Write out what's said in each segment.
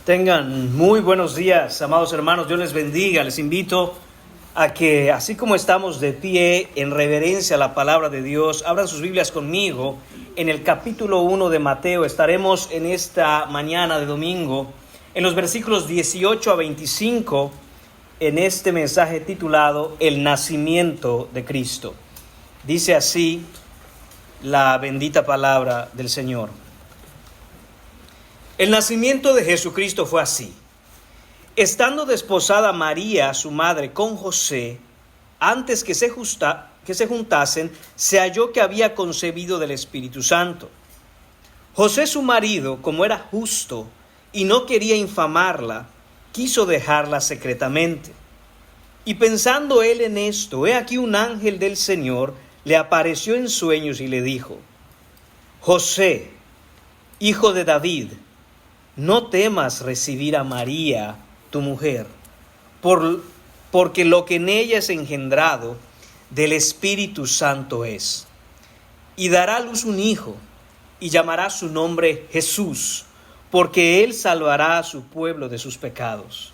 Tengan muy buenos días, amados hermanos. Dios les bendiga. Les invito a que, así como estamos de pie en reverencia a la palabra de Dios, abran sus Biblias conmigo en el capítulo 1 de Mateo. Estaremos en esta mañana de domingo en los versículos 18 a 25 en este mensaje titulado El nacimiento de Cristo. Dice así la bendita palabra del Señor. El nacimiento de Jesucristo fue así. Estando desposada María, su madre, con José, antes que se juntasen, se halló que había concebido del Espíritu Santo. José, su marido, como era justo y no quería infamarla, quiso dejarla secretamente. Y pensando él en esto, he aquí un ángel del Señor le apareció en sueños y le dijo: José, hijo de David, no temas recibir a María, tu mujer, porque lo que en ella es engendrado del Espíritu Santo es. Y dará a luz un hijo, y llamará su nombre Jesús, porque él salvará a su pueblo de sus pecados.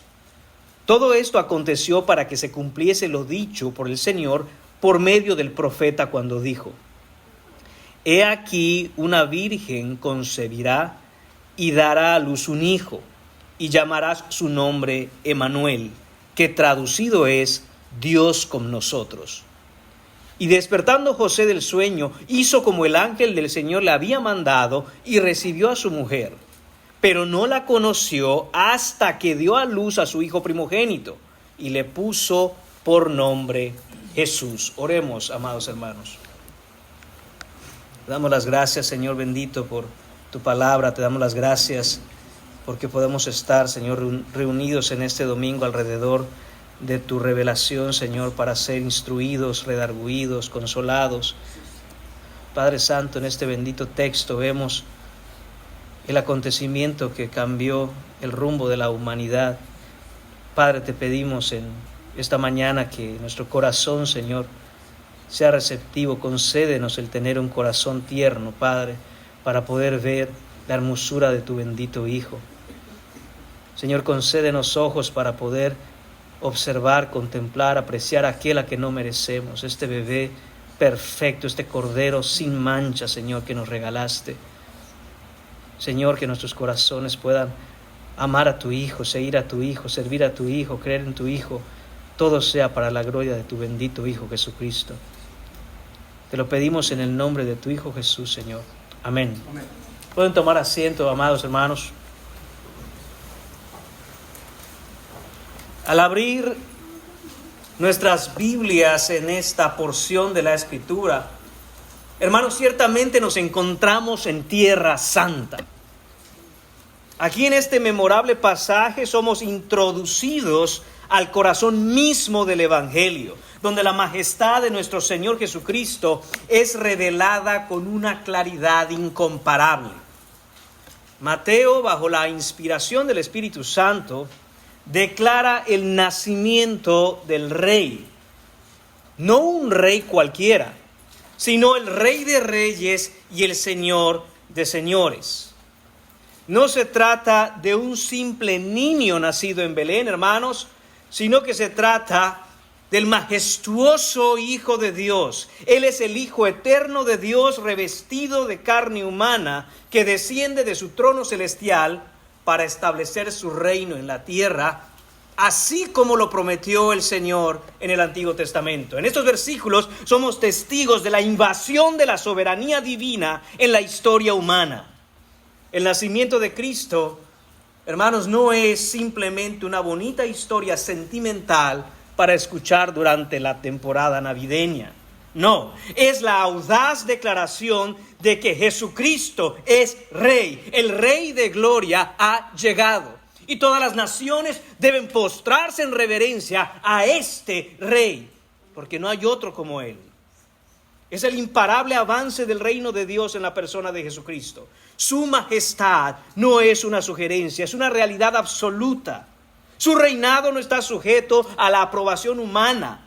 Todo esto aconteció para que se cumpliese lo dicho por el Señor por medio del profeta cuando dijo: He aquí una virgen concebirá y dará a luz un hijo, y llamarás su nombre Emmanuel, que traducido es Dios con nosotros. Y despertando José del sueño, hizo como el ángel del Señor le había mandado, y recibió a su mujer. Pero no la conoció hasta que dio a luz a su hijo primogénito, y le puso por nombre Jesús. Oremos, amados hermanos. Te damos las gracias, Señor bendito, por tu palabra. Te damos las gracias porque podemos estar, Señor, reunidos en este domingo alrededor de tu revelación, Señor, para ser instruidos, redarguidos, consolados. Padre Santo, en este bendito texto vemos el acontecimiento que cambió el rumbo de la humanidad. Padre, te pedimos en esta mañana que nuestro corazón, Señor, sea receptivo. Concédenos el tener un corazón tierno, Padre, para poder ver la hermosura de tu bendito Hijo. Señor, concédenos ojos para poder observar, contemplar, apreciar aquel a que no merecemos, este bebé perfecto, este cordero sin mancha, Señor, que nos regalaste. Señor, que nuestros corazones puedan amar a tu Hijo, seguir a tu Hijo, servir a tu Hijo, creer en tu Hijo. Todo sea para la gloria de tu bendito Hijo Jesucristo. Te lo pedimos en el nombre de tu Hijo Jesús, Señor. Amén. Amén. Pueden tomar asiento, amados hermanos. Al abrir nuestras Biblias en esta porción de la Escritura, hermanos, ciertamente nos encontramos en Tierra Santa. Aquí en este memorable pasaje somos introducidos al corazón mismo del Evangelio, donde la majestad de nuestro Señor Jesucristo es revelada con una claridad incomparable. Mateo, bajo la inspiración del Espíritu Santo, declara el nacimiento del Rey. No un rey cualquiera, sino el Rey de Reyes y el Señor de Señores. No se trata de un simple niño nacido en Belén, hermanos, sino que se trata del majestuoso Hijo de Dios. Él es el Hijo eterno de Dios, revestido de carne humana, que desciende de su trono celestial para establecer su reino en la tierra, así como lo prometió el Señor en el Antiguo Testamento. En estos versículos somos testigos de la invasión de la soberanía divina en la historia humana. El nacimiento de Cristo, hermanos, no es simplemente una bonita historia sentimental para escuchar durante la temporada navideña. No, es la audaz declaración de que Jesucristo es Rey. El Rey de gloria ha llegado. Y todas las naciones deben postrarse en reverencia a este Rey, porque no hay otro como Él. Es el imparable avance del reino de Dios en la persona de Jesucristo. Su majestad no es una sugerencia, es una realidad absoluta. Su reinado no está sujeto a la aprobación humana.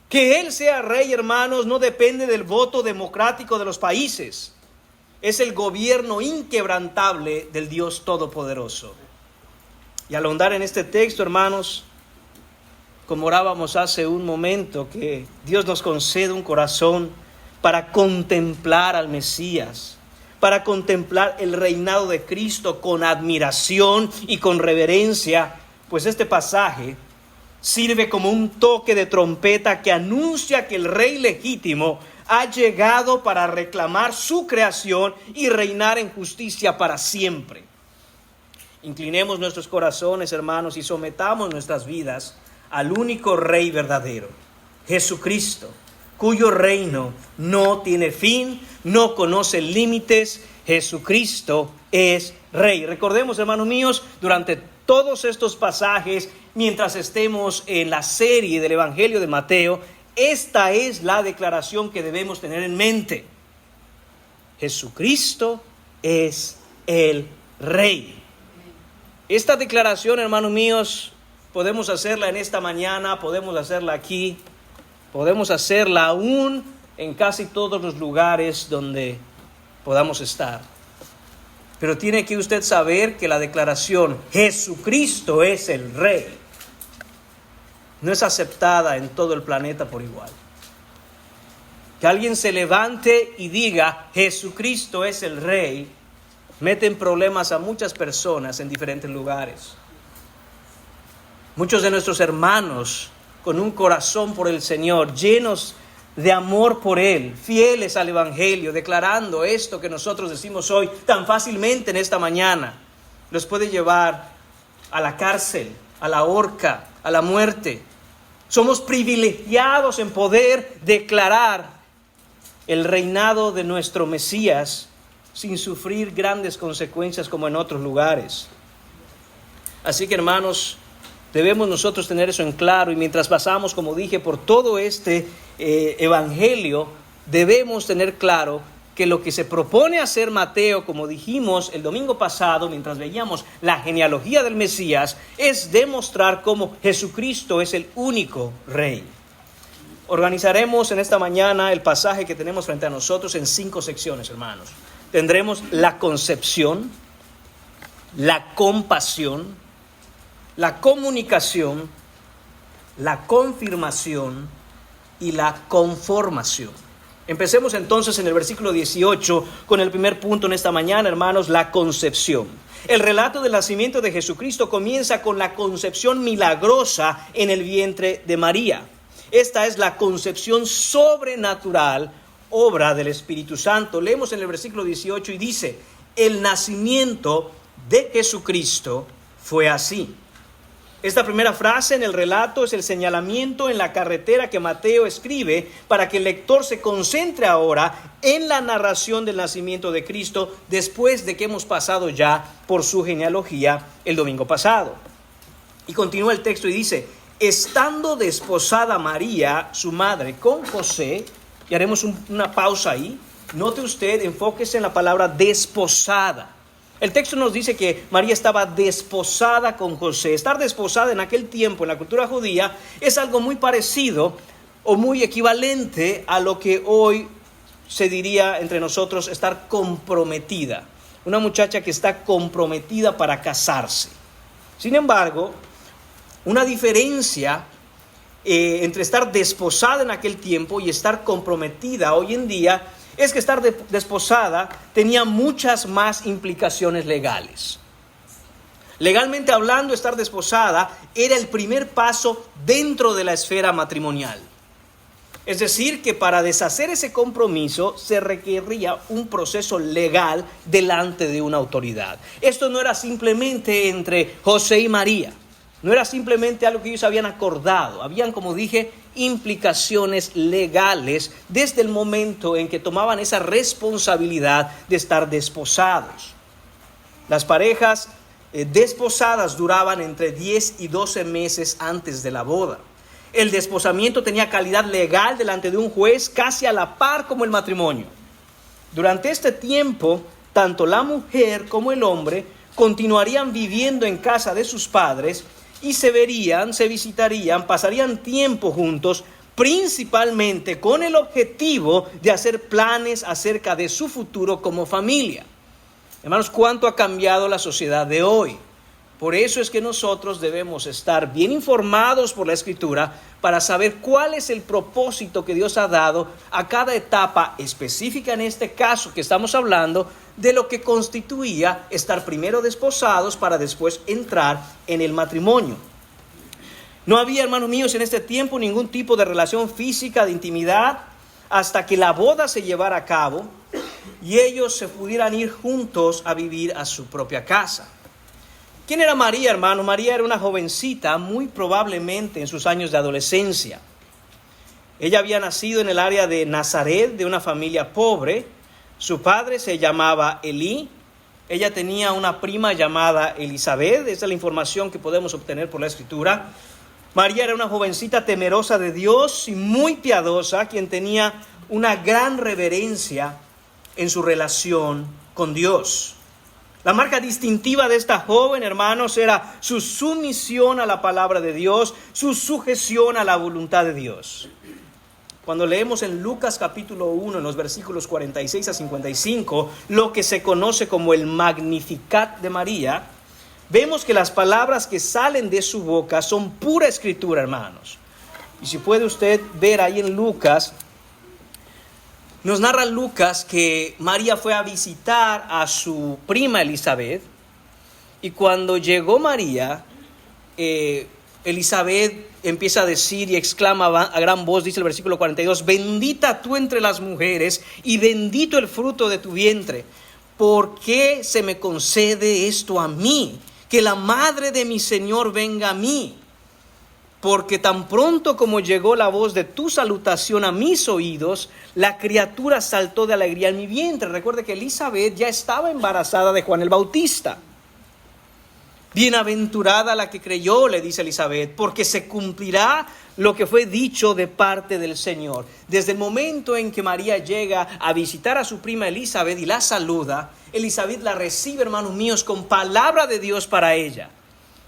Que Él sea rey, hermanos, no depende del voto democrático de los países. Es el gobierno inquebrantable del Dios Todopoderoso. Y al ahondar en este texto, hermanos, como orábamos hace un momento, que Dios nos conceda un corazón para contemplar al Mesías, para contemplar el reinado de Cristo con admiración y con reverencia, pues este pasaje sirve como un toque de trompeta que anuncia que el Rey legítimo ha llegado para reclamar su creación y reinar en justicia para siempre. Inclinemos nuestros corazones, hermanos, y sometamos nuestras vidas al único Rey verdadero, Jesucristo, cuyo reino no tiene fin, no conoce límites. Jesucristo es Rey. Recordemos, hermanos míos, durante todos estos pasajes, mientras estemos en la serie del Evangelio de Mateo, esta es la declaración que debemos tener en mente. Jesucristo es el Rey. Esta declaración, hermanos míos, podemos hacerla en esta mañana, podemos hacerla aquí, podemos hacerla aún en casi todos los lugares donde podamos estar. Pero tiene que usted saber que la declaración Jesucristo es el Rey no es aceptada en todo el planeta por igual. Que alguien se levante y diga Jesucristo es el Rey, mete en problemas a muchas personas en diferentes lugares. Muchos de nuestros hermanos con un corazón por el Señor, llenos de amor por Él, fieles al Evangelio, declarando esto que nosotros decimos hoy tan fácilmente en esta mañana, los puede llevar a la cárcel, a la horca, a la muerte. Somos privilegiados en poder declarar el reinado de nuestro Mesías sin sufrir grandes consecuencias como en otros lugares. Así que, hermanos, debemos nosotros tener eso en claro, y mientras pasamos, como dije, por todo este evangelio, debemos tener claro que lo que se propone hacer Mateo, como dijimos el domingo pasado, mientras veíamos la genealogía del Mesías, es demostrar cómo Jesucristo es el único Rey. Organizaremos en esta mañana el pasaje que tenemos frente a nosotros en 5 secciones, hermanos. Tendremos la concepción, la compasión, la comunicación, la confirmación y la conformación. Empecemos entonces en el versículo 18 con el primer punto en esta mañana, hermanos, la concepción. El relato del nacimiento de Jesucristo comienza con la concepción milagrosa en el vientre de María. Esta es la concepción sobrenatural, obra del Espíritu Santo. Leemos en el versículo 18 y dice: el nacimiento de Jesucristo fue así. Esta primera frase en el relato es el señalamiento en la carretera que Mateo escribe para que el lector se concentre ahora en la narración del nacimiento de Cristo después de que hemos pasado ya por su genealogía el domingo pasado. Y continúa el texto y dice: estando desposada María, su madre, con José, y haremos una pausa ahí. Note usted, enfóquese en la palabra desposada. El texto nos dice que María estaba desposada con José. Estar desposada en aquel tiempo, en la cultura judía, es algo muy parecido o muy equivalente a lo que hoy se diría entre nosotros estar comprometida. Una muchacha que está comprometida para casarse. Sin embargo, una diferencia entre estar desposada en aquel tiempo y estar comprometida hoy en día es que estar desposada tenía muchas más implicaciones legales. Legalmente hablando, estar desposada era el primer paso dentro de la esfera matrimonial. Es decir, que para deshacer ese compromiso se requería un proceso legal delante de una autoridad. Esto no era simplemente entre José y María. No era simplemente algo que ellos habían acordado. Habían, como dije, implicaciones legales desde el momento en que tomaban esa responsabilidad de estar desposados. Las parejas desposadas duraban entre 10 y 12 meses antes de la boda. El desposamiento tenía calidad legal delante de un juez casi a la par como el matrimonio. Durante este tiempo, tanto la mujer como el hombre continuarían viviendo en casa de sus padres y se verían, se visitarían, pasarían tiempo juntos, principalmente con el objetivo de hacer planes acerca de su futuro como familia. Hermanos, ¿cuánto ha cambiado la sociedad de hoy? Por eso es que nosotros debemos estar bien informados por la Escritura para saber cuál es el propósito que Dios ha dado a cada etapa específica, en este caso que estamos hablando, de lo que constituía estar primero desposados para después entrar en el matrimonio. No había, hermanos míos, en este tiempo ningún tipo de relación física, de intimidad, hasta que la boda se llevara a cabo y ellos se pudieran ir juntos a vivir a su propia casa. ¿Quién era María, hermano? María era una jovencita, muy probablemente en sus años de adolescencia. Ella había nacido en el área de Nazaret, de una familia pobre. Su padre se llamaba Elí. Ella tenía una prima llamada Elizabeth. Esa es la información que podemos obtener por la Escritura. María era una jovencita temerosa de Dios y muy piadosa, quien tenía una gran reverencia en su relación con Dios. La marca distintiva de esta joven, hermanos, era su sumisión a la palabra de Dios, su sujeción a la voluntad de Dios. Cuando leemos en Lucas capítulo 1, en los versículos 46 a 55, lo que se conoce como el Magnificat de María, vemos que las palabras que salen de su boca son pura escritura, hermanos. Y si puede usted ver ahí en Lucas, nos narra Lucas que María fue a visitar a su prima Elizabeth, y cuando llegó María, Elizabeth empieza a decir y exclama a gran voz, dice el versículo 42, bendita tú entre las mujeres y bendito el fruto de tu vientre. ¿Por qué se me concede esto a mí? Que la madre de mi Señor venga a mí. Porque tan pronto como llegó la voz de tu salutación a mis oídos, la criatura saltó de alegría en mi vientre. Recuerde que Elizabeth ya estaba embarazada de Juan el Bautista. Bienaventurada la que creyó, le dice Elizabeth, porque se cumplirá lo que fue dicho de parte del Señor. Desde el momento en que María llega a visitar a su prima Elizabeth y la saluda, Elizabeth la recibe, hermanos míos, con palabra de Dios para ella.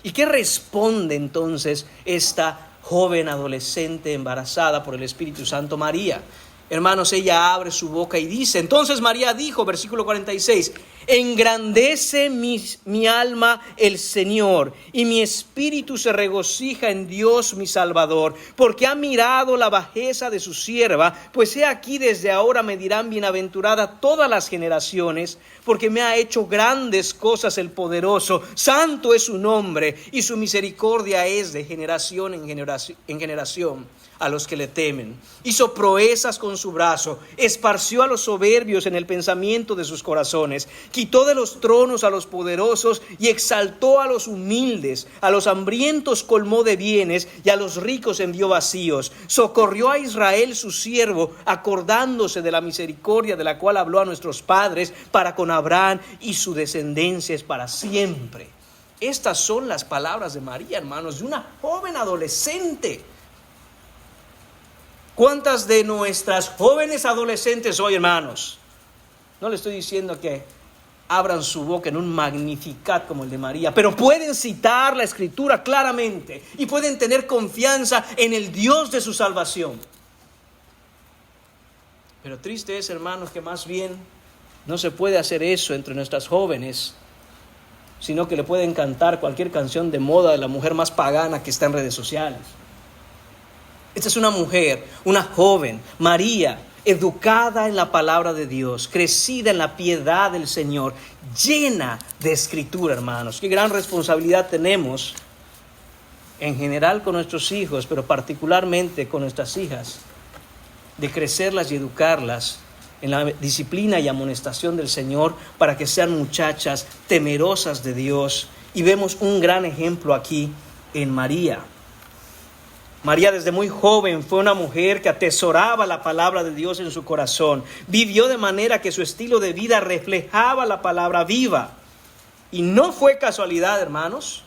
¿Y qué responde entonces esta joven adolescente embarazada por el Espíritu Santo, María? Hermanos, ella abre su boca y dice, entonces María dijo, versículo 46, engrandece mi alma el Señor, y mi espíritu se regocija en Dios mi Salvador, porque ha mirado la bajeza de su sierva, pues he aquí desde ahora me dirán bienaventurada todas las generaciones, porque me ha hecho grandes cosas el poderoso, santo es su nombre, y su misericordia es de generación en generación a los que le temen. Hizo proezas con su brazo, esparció a los soberbios en el pensamiento de sus corazones, quitó de los tronos a los poderosos y exaltó a los humildes, a los hambrientos colmó de bienes y a los ricos envió vacíos. Socorrió a Israel su siervo, acordándose de la misericordia de la cual habló a nuestros padres para con Abraham, y su descendencia es para siempre. Estas son las palabras de María, hermanos, de una joven adolescente. ¿Cuántas de nuestras jóvenes adolescentes hoy, hermanos? No le estoy diciendo que abran su boca en un Magnificat como el de María, pero pueden citar la Escritura claramente y pueden tener confianza en el Dios de su salvación. Pero triste es, hermanos, que más bien no se puede hacer eso entre nuestras jóvenes, sino que le pueden cantar cualquier canción de moda de la mujer más pagana que está en redes sociales. Esta es una mujer, una joven, María, educada en la palabra de Dios, crecida en la piedad del Señor, llena de escritura, hermanos. Qué gran responsabilidad tenemos en general con nuestros hijos, pero particularmente con nuestras hijas, de crecerlas y educarlas en la disciplina y amonestación del Señor para que sean muchachas temerosas de Dios. Y vemos un gran ejemplo aquí en María. María desde muy joven fue una mujer que atesoraba la palabra de Dios en su corazón. Vivió de manera que su estilo de vida reflejaba la palabra viva. Y no fue casualidad, hermanos,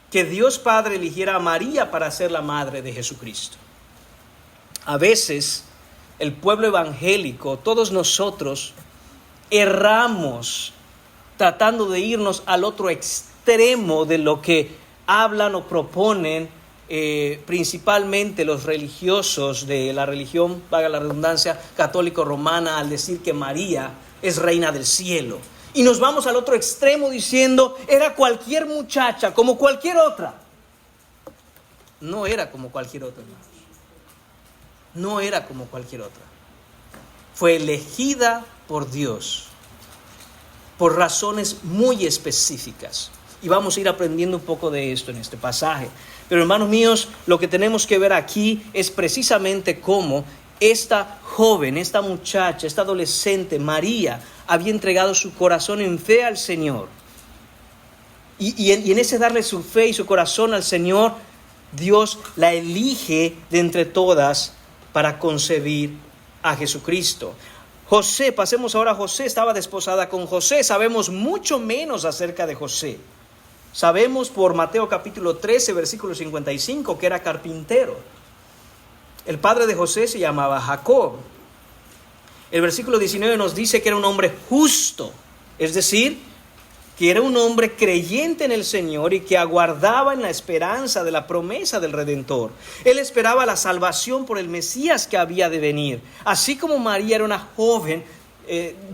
que Dios Padre eligiera a María para ser la madre de Jesucristo. A veces el pueblo evangélico, todos nosotros, erramos tratando de irnos al otro extremo de lo que hablan o proponen principalmente los religiosos de la religión, valga la redundancia, católico-romana, al decir que María es reina del cielo Y nos vamos al otro extremo diciendo, era cualquier muchacha, como cualquier otra. No era como cualquier otra, hermanos. No era como cualquier otra. Fue elegida por Dios por razones muy específicas. Y vamos a ir aprendiendo un poco de esto en este pasaje. Pero hermanos míos, lo que tenemos que ver aquí es precisamente cómo esta joven, esta muchacha, esta adolescente, María, había entregado su corazón en fe al Señor. Y en ese darle su fe y su corazón al Señor, Dios la elige de entre todas para concebir a Jesucristo. José, pasemos ahora a José, estaba desposada con José. Sabemos mucho menos acerca de José. Sabemos por Mateo capítulo 13, versículo 55, que era carpintero. El padre de José se llamaba Jacob. El versículo 19 nos dice que era un hombre justo, es decir, que era un hombre creyente en el Señor y que aguardaba en la esperanza de la promesa del Redentor. Él esperaba la salvación por el Mesías que había de venir. Así como María era una joven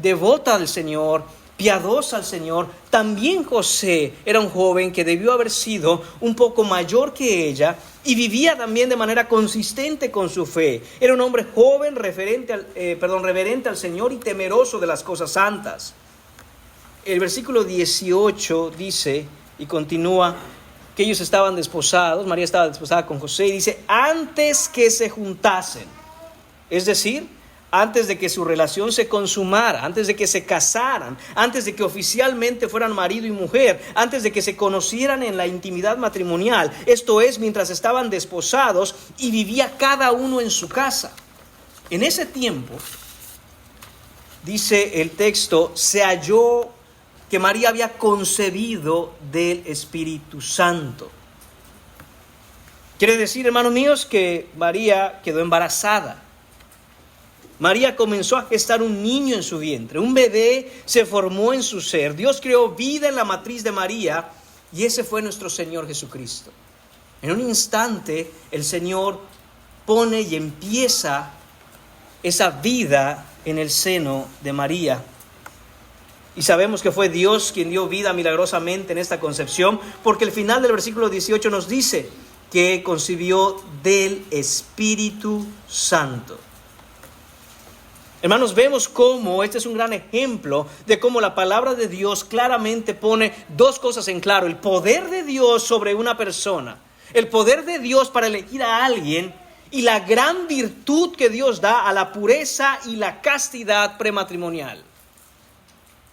devota al Señor, piadosa al Señor, también José era un joven que debió haber sido un poco mayor que ella y vivía también de manera consistente con su fe. Era un hombre joven, reverente al Señor y temeroso de las cosas santas. El versículo 18 dice, y continúa, que ellos estaban desposados, María estaba desposada con José, y dice, antes que se juntasen, es decir, antes de que su relación se consumara, antes de que se casaran, antes de que oficialmente fueran marido y mujer, antes de que se conocieran en la intimidad matrimonial, esto es, mientras estaban desposados y vivía cada uno en su casa. En ese tiempo, dice el texto, se halló que María había concebido del Espíritu Santo. Quiere decir, hermanos míos, que María quedó embarazada. María comenzó a gestar un niño en su vientre, un bebé se formó en su ser. Dios creó vida en la matriz de María y ese fue nuestro Señor Jesucristo. En un instante el Señor pone y empieza esa vida en el seno de María. Y sabemos que fue Dios quien dio vida milagrosamente en esta concepción, porque el final del versículo 18 nos dice que concibió del Espíritu Santo. Hermanos, vemos cómo este es un gran ejemplo de cómo la palabra de Dios claramente pone dos cosas en claro: el poder de Dios sobre una persona, el poder de Dios para elegir a alguien, y la gran virtud que Dios da a la pureza y la castidad prematrimonial.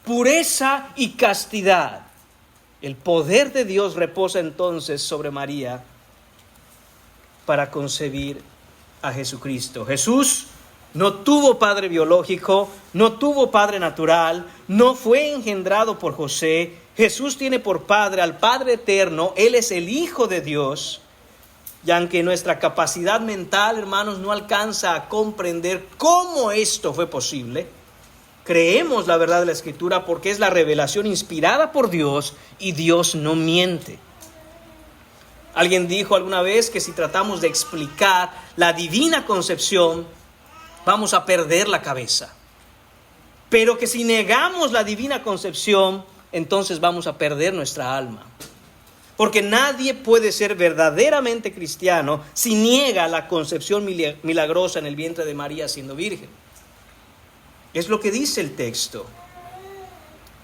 Pureza y castidad. El poder de Dios reposa entonces sobre María para concebir a Jesucristo. Jesús no tuvo padre biológico, no tuvo padre natural, no fue engendrado por José. Jesús tiene por padre al Padre eterno. Él es el Hijo de Dios. Y aunque nuestra capacidad mental, hermanos, no alcanza a comprender cómo esto fue posible, creemos la verdad de la Escritura porque es la revelación inspirada por Dios y Dios no miente. Alguien dijo alguna vez que si tratamos de explicar la divina concepción, vamos a perder la cabeza. Pero que si negamos la divina concepción, entonces vamos a perder nuestra alma. Porque nadie puede ser verdaderamente cristiano si niega la concepción milagrosa en el vientre de María siendo virgen. Es lo que dice el texto.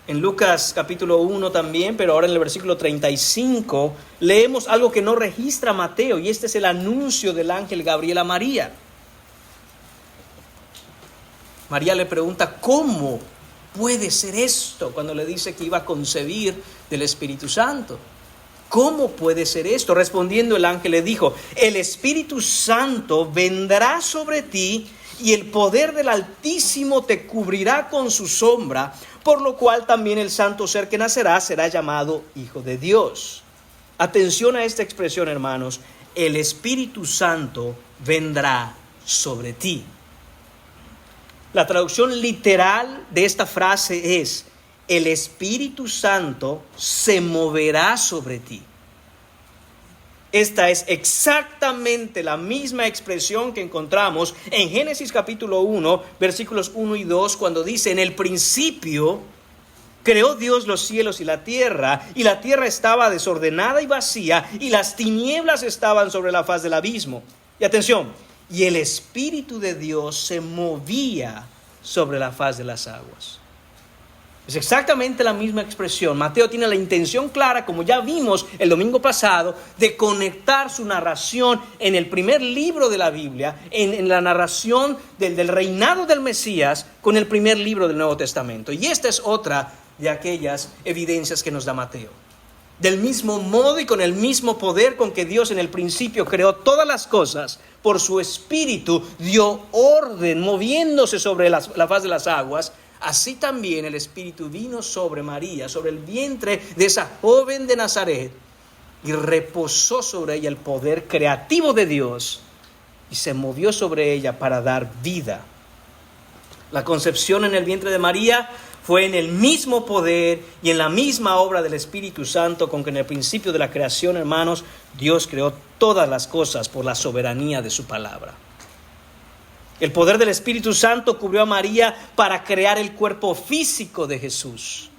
En Lucas capítulo 1 también, pero ahora en el versículo 35, leemos algo que no registra Mateo, y este es el anuncio del ángel Gabriel a María. María le pregunta, ¿cómo puede ser esto? Cuando le dice que iba a concebir del Espíritu Santo. ¿Cómo puede ser esto? Respondiendo el ángel le dijo, el Espíritu Santo vendrá sobre ti y el poder del Altísimo te cubrirá con su sombra, por lo cual también el santo ser que nacerá será llamado Hijo de Dios. Atención a esta expresión, hermanos, el Espíritu Santo vendrá sobre ti. La traducción literal de esta frase es, el Espíritu Santo se moverá sobre ti. Esta es exactamente la misma expresión que encontramos en Génesis capítulo 1, versículos 1 y 2, cuando dice, en el principio Creó Dios los cielos y la tierra estaba desordenada y vacía, y las tinieblas estaban sobre la faz del abismo. Y atención, y el Espíritu de Dios se movía sobre la faz de las aguas. Es exactamente la misma expresión. Mateo tiene la intención clara, como ya vimos el domingo pasado, de conectar su narración en el primer libro de la Biblia, en la narración del reinado del Mesías, con el primer libro del Nuevo Testamento. Y esta es otra de aquellas evidencias que nos da Mateo. Del mismo modo y con el mismo poder con que Dios en el principio creó todas las cosas, por su Espíritu dio orden moviéndose sobre la faz de las aguas. Así también el Espíritu vino sobre María, sobre el vientre de esa joven de Nazaret, y reposó sobre ella el poder creativo de Dios, y se movió sobre ella para dar vida. La concepción en el vientre de María fue en el mismo poder y en la misma obra del Espíritu Santo con que en el principio de la creación, hermanos, Dios creó todas las cosas por la soberanía de su palabra. El poder del Espíritu Santo cubrió a María para crear el cuerpo físico de Jesús.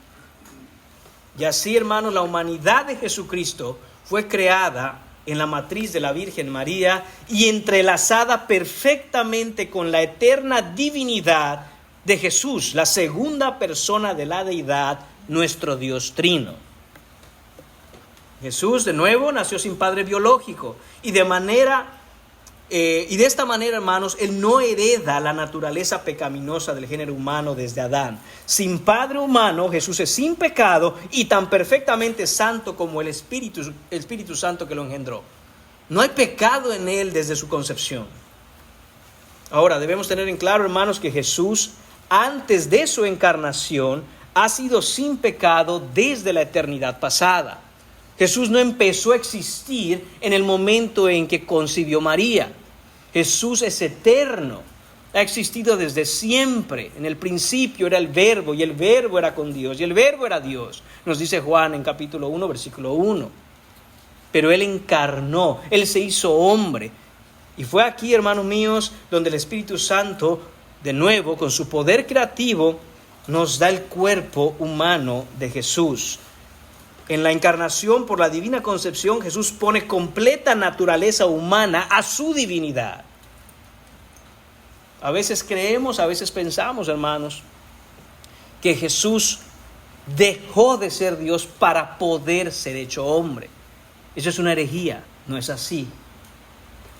Y así, hermanos, la humanidad de Jesucristo fue creada en la matriz de la Virgen María y entrelazada perfectamente con la eterna divinidad de Jesús, la segunda persona de la deidad, nuestro Dios Trino. Jesús, de nuevo, nació sin padre biológico y de esta manera, hermanos, Él no hereda la naturaleza pecaminosa del género humano desde Adán. Sin padre humano, Jesús es sin pecado y tan perfectamente santo como el Espíritu Santo que lo engendró. No hay pecado en Él desde su concepción. Ahora, debemos tener en claro, hermanos, que Jesús, antes de su encarnación, ha sido sin pecado desde la eternidad pasada. Jesús no empezó a existir en el momento en que concibió María. Jesús es eterno, ha existido desde siempre. En el principio era el Verbo, y el Verbo era con Dios, y el Verbo era Dios. Nos dice Juan en capítulo 1, versículo 1. Pero Él encarnó, Él se hizo hombre. Y fue aquí, hermanos míos, donde el Espíritu Santo, de nuevo, con su poder creativo, nos da el cuerpo humano de Jesús. En la encarnación, por la divina concepción, Jesús pone completa naturaleza humana a su divinidad. A veces creemos, a veces pensamos, hermanos, que Jesús dejó de ser Dios para poder ser hecho hombre. Eso es una herejía, no es así.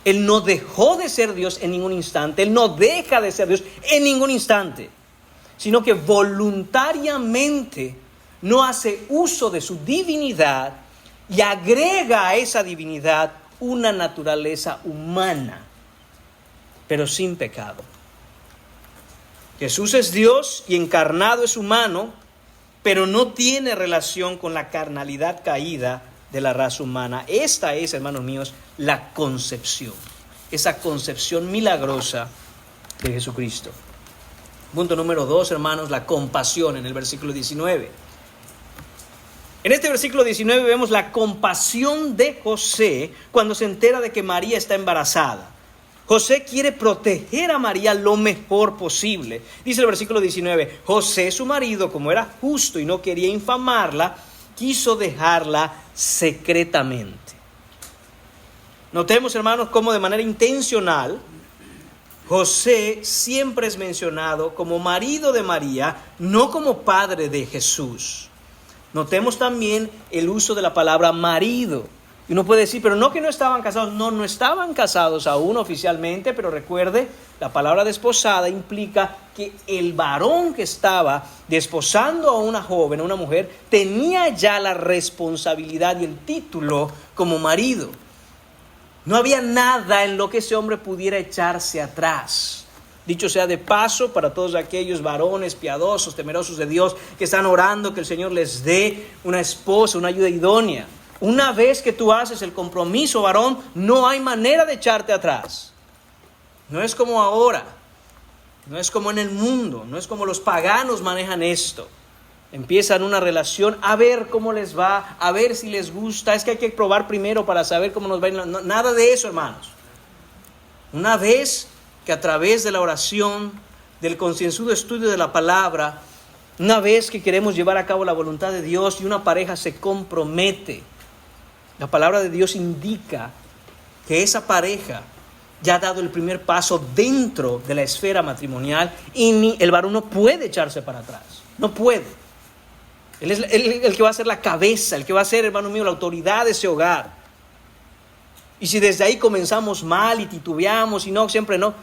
Él no dejó de ser Dios en ningún instante, Él no deja de ser Dios en ningún instante, sino que voluntariamente no hace uso de su divinidad y agrega a esa divinidad una naturaleza humana, pero sin pecado. Jesús es Dios y encarnado es humano, pero no tiene relación con la carnalidad caída de la raza humana. Esta es, hermanos míos, la concepción, esa concepción milagrosa de Jesucristo. Punto número 2, hermanos, la compasión en el versículo 19. En este versículo 19 vemos la compasión de José cuando se entera de que María está embarazada. José quiere proteger a María lo mejor posible. Dice el versículo 19, José, su marido, como era justo y no quería infamarla, quiso dejarla secretamente. Notemos, hermanos, cómo de manera intencional José siempre es mencionado como marido de María, no como padre de Jesús. Notemos también el uso de la palabra marido. Y uno puede decir, pero no que no estaban casados. No estaban casados aún oficialmente, pero recuerde, la palabra desposada implica que el varón que estaba desposando a una joven, a una mujer, tenía ya la responsabilidad y el título como marido. No había nada en lo que ese hombre pudiera echarse atrás. Dicho sea de paso, para todos aquellos varones piadosos, temerosos de Dios, que están orando que el Señor les dé una esposa, una ayuda idónea. Una vez que tú haces el compromiso, varón, no hay manera de echarte atrás. No es como ahora, no es como en el mundo, no es como los paganos manejan esto. Empiezan una relación, a ver cómo les va, a ver si les gusta. Es que hay que probar primero para saber cómo nos va. No, nada de eso, hermanos. Una vez que a través de la oración, del concienzudo estudio de la palabra, Una vez que queremos llevar a cabo la voluntad de Dios y una pareja se compromete, la palabra de Dios indica que esa pareja ya ha dado el primer paso dentro de la esfera matrimonial y el varón no puede echarse para atrás. No puede. Él es el que va a ser la cabeza, el que va a ser, hermano mío, la autoridad de ese hogar. Y si desde ahí comenzamos mal y titubeamos y no, siempre no,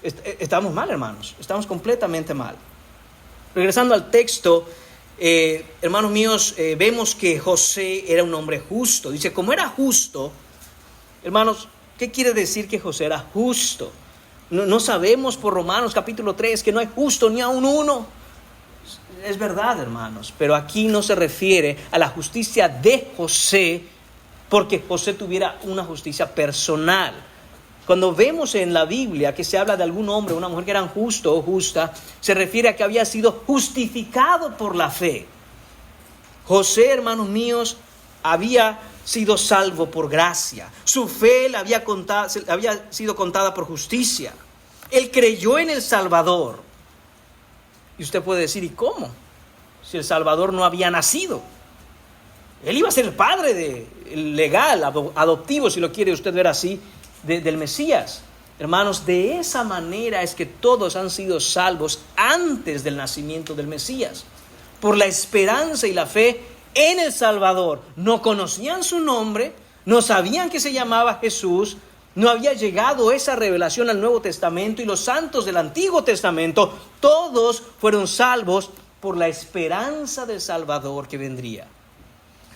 estamos mal, hermanos. Estamos completamente mal. Regresando al texto, hermanos míos, vemos que José era un hombre justo. Dice, como era justo, hermanos, ¿qué quiere decir que José era justo? No sabemos por Romanos capítulo 3 que no hay justo ni aun uno. Es verdad, hermanos, pero aquí no se refiere a la justicia de José, porque José tuviera una justicia personal. Cuando vemos en la Biblia que se habla de algún hombre o una mujer que eran justo o justa, se refiere a que había sido justificado por la fe. José, hermanos míos, había sido salvo por gracia. Su fe le había sido contada por justicia. Él creyó en el Salvador. Y usted puede decir, ¿y cómo? Si el Salvador no había nacido. Él iba a ser el padre legal, adoptivo, si lo quiere usted ver así, del Mesías. Hermanos, de esa manera es que todos han sido salvos antes del nacimiento del Mesías, por la esperanza y la fe en el Salvador. No conocían su nombre, no sabían que se llamaba Jesús, no había llegado esa revelación al Nuevo Testamento, y los santos del Antiguo Testamento, todos fueron salvos por la esperanza del Salvador que vendría.